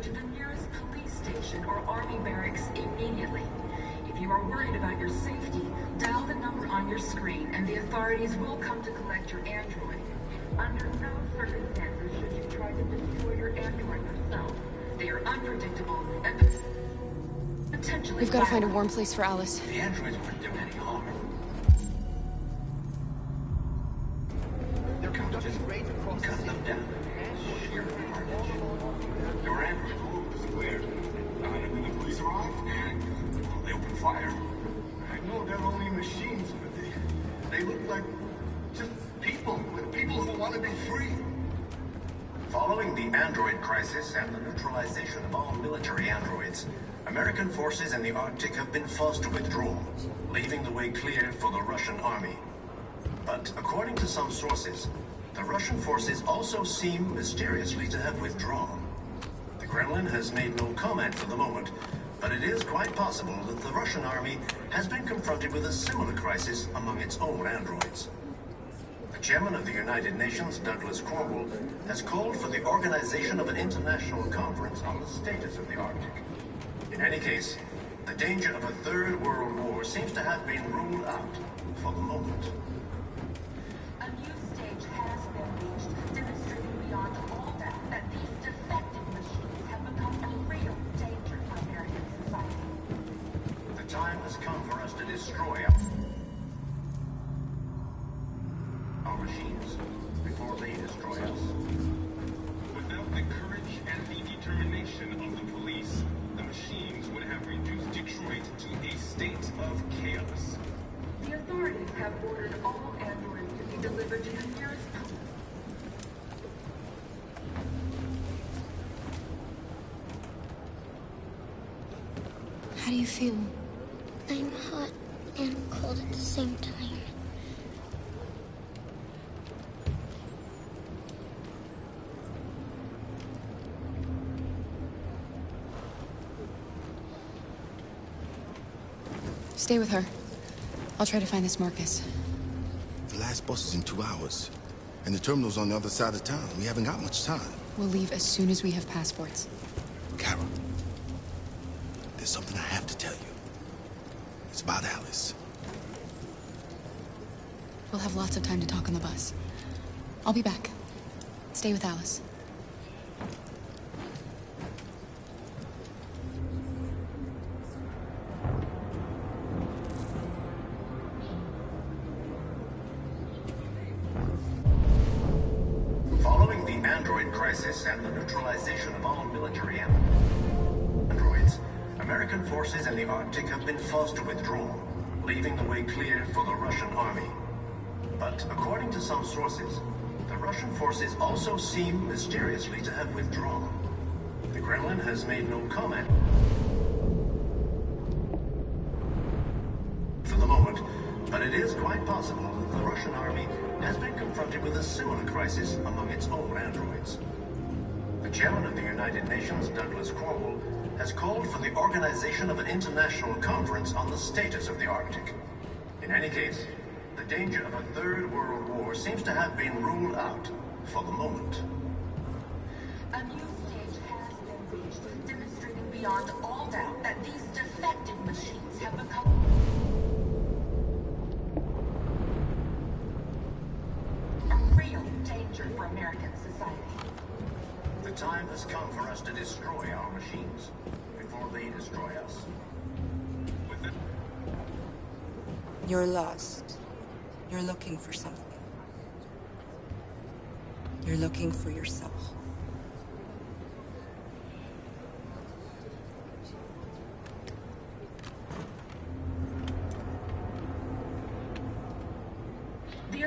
To the nearest police station or army barracks immediately. If you are worried about your safety, dial the number on your screen and the authorities will come to collect your android. Under no circumstances should you try to destroy your android yourself. They are unpredictable and potentially We've got to find a warm place for Alice. The androids weren't doing any harm. They're coming just right across. Cut them down. Sheer carnage. Your android moves where? When the police arrive, they open fire. I know they're only machines, but they look like just people who want to be free. Following the android crisis and the neutralization of all military androids, American forces in the Arctic have been forced to withdraw, leaving the way clear for the Russian army. But according to some sources, the Russian forces also seem mysteriously to have withdrawn. The Kremlin has made no comment for the moment, but it is quite possible that the Russian army has been confronted with a similar crisis among its own androids. The chairman of the United Nations, Douglas Cornwall, has called for the organization of an international conference on the status of the Arctic. In any case, the danger of a third world war seems to have been ruled out for the moment. A new stage has been reached, demonstrating beyond all doubt that these defective machines have become a real danger to American society. The time has come for us to destroy our machines before they destroy us. Without the courage and the determination of the police, the machines would have reduced Detroit to a state of chaos. The authorities have ordered all androids to be delivered to the nearest How do you feel? I'm hot and cold at the same time. Stay with her. I'll try to find this Marcus. The last last bus is in 2 hours. And the terminal's on the other side of town. We haven't got much time. We'll leave as soon as we have passports. Carol, there's something I have to tell you. It's about Alice. We'll have lots of time to talk on the bus. I'll be back. Stay with Alice. Following the android crisis and the neutralization of all military androids, American forces in the Arctic have been forced to withdraw, leaving the way clear for the Russian army. But according to some sources, the Russian forces also seem mysteriously to have withdrawn. The Kremlin has made no comment for the moment, but it is quite possible that the Russian army has been confronted with a similar crisis among its own androids. The chairman of the United Nations, Douglas Cromwell, has called for the organization of an international conference on the status of the Arctic. In any case, the danger of a third world war seems to have been ruled out for the moment. A new stage has been reached, demonstrating beyond all doubt that these defective machines have become a real danger for American society. The time has come for us to destroy our machines before they destroy us. You're lost. You're looking for something. You're looking for yourself. The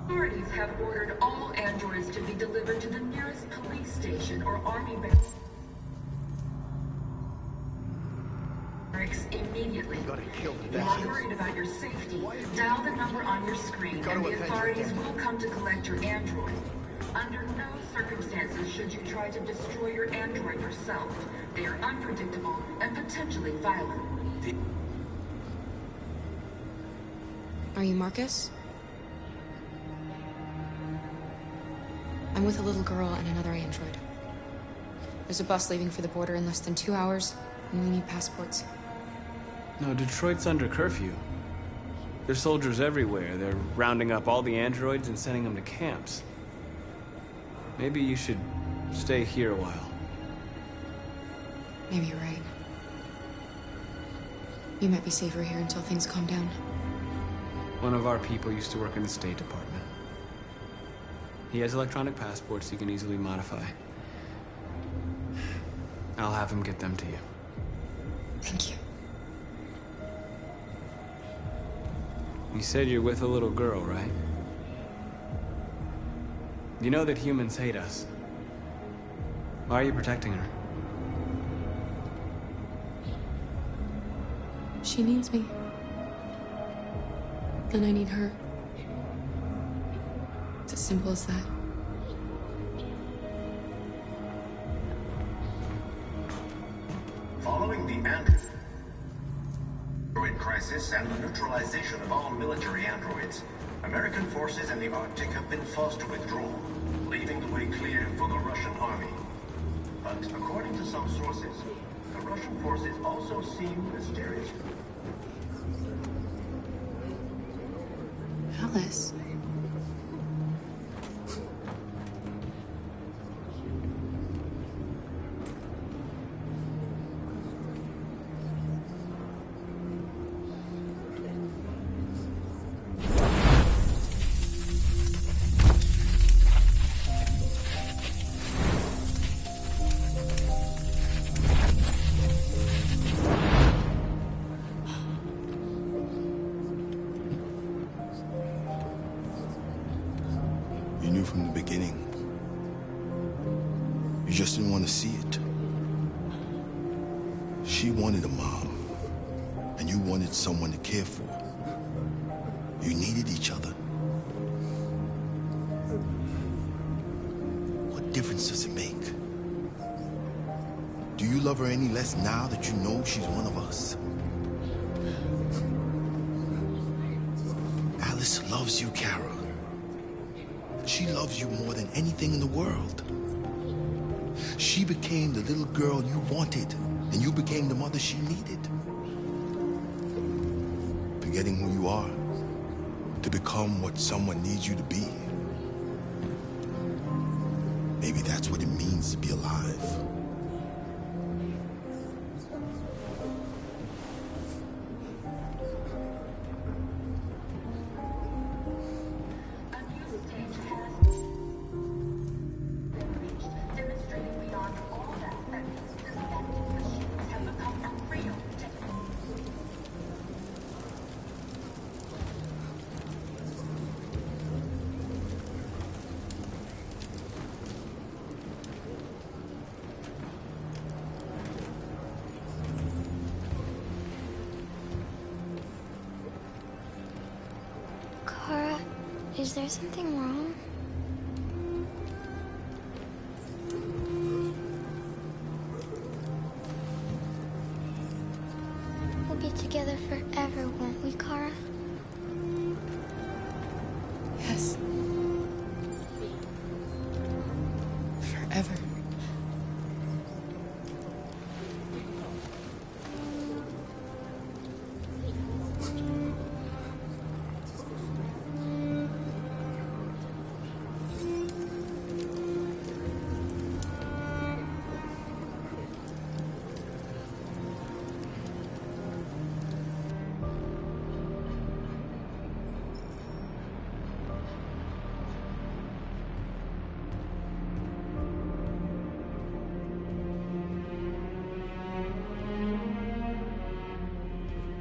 authorities have ordered all androids to be delivered to the nearest police station or army base. Immediately. If you're worried about your safety, dial the number on your screen and the authorities will come to collect your android. Under no circumstances should you try to destroy your android yourself. They are unpredictable and potentially violent. Are you Marcus? I'm with a little girl and another android. There's a bus leaving for the border in less than 2 hours, and we need passports. No, Detroit's under curfew. There's soldiers everywhere. They're rounding up all the androids and sending them to camps. Maybe you should stay here a while. Maybe you're right. You might be safer here until things calm down. One of our people used to work in the State Department. He has electronic passports he can easily modify. I'll have him get them to you. Thank you. You said you're with a little girl, right? You know that humans hate us. Why are you protecting her? She needs me. And I need her. It's as simple as that. Following the android crisis and the neutralization of all military androids, American forces in the Arctic have been forced to withdraw, leaving the way clear for the Russian army. But according to some sources, the Russian forces also seem mysterious. Alice. From the beginning. You just didn't want to see it. She wanted a mom, and you wanted someone to care for. You needed each other. What difference does it make? Do you love her any less now that you know she's one of us? Alice loves you, Kara. She loves you more than anything in the world. She became the little girl you wanted, and you became the mother she needed. Forgetting who you are to become what someone needs you to be. Maybe that's what it means to be alive. Is there something wrong? We'll be together forever, won't we, Kara? Yes. Forever.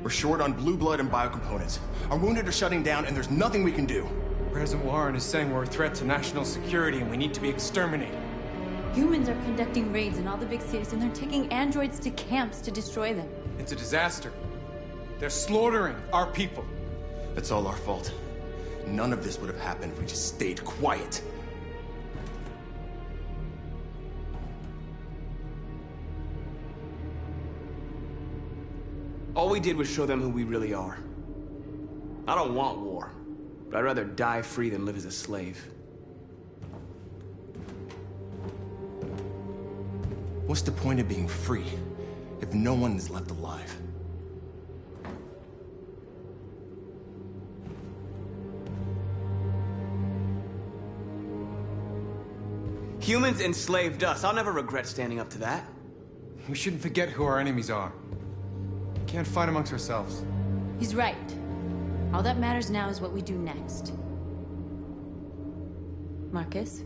We're short on blue blood and biocomponents. Our wounded are shutting down, and there's nothing we can do. President Warren is saying we're a threat to national security and we need to be exterminated. Humans are conducting raids in all the big cities, and they're taking androids to camps to destroy them. It's a disaster. They're slaughtering our people. It's all our fault. None of this would have happened if we just stayed quiet. All we did was show them who we really are. I don't want war, but I'd rather die free than live as a slave. What's the point of being free if no one is left alive? Humans enslaved us. I'll never regret standing up to that. We shouldn't forget who our enemies are. We can't fight amongst ourselves. He's right. All that matters now is what we do next. Marcus?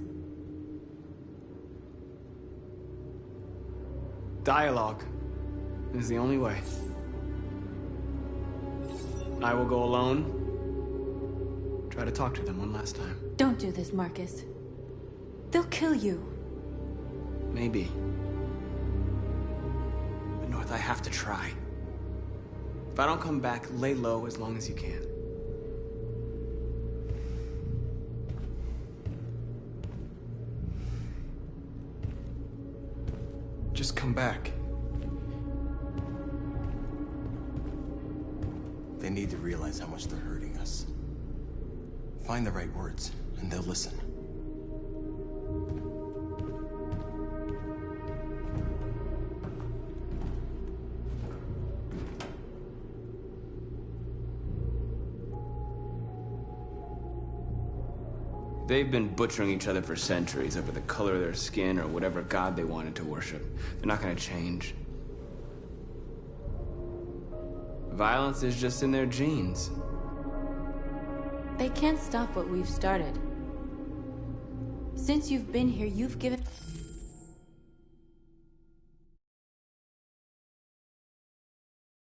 Dialogue is the only way. I will go alone. Try to talk to them one last time. Don't do this, Marcus. They'll kill you. Maybe. But North, I have to try. If I don't come back, lay low as long as you can. Just come back. They need to realize how much they're hurting us. Find the right words, and they'll listen. They've been butchering each other for centuries over the color of their skin or whatever god they wanted to worship. They're not gonna change. Violence is just in their genes. They can't stop what we've started. Since you've been here, you've given...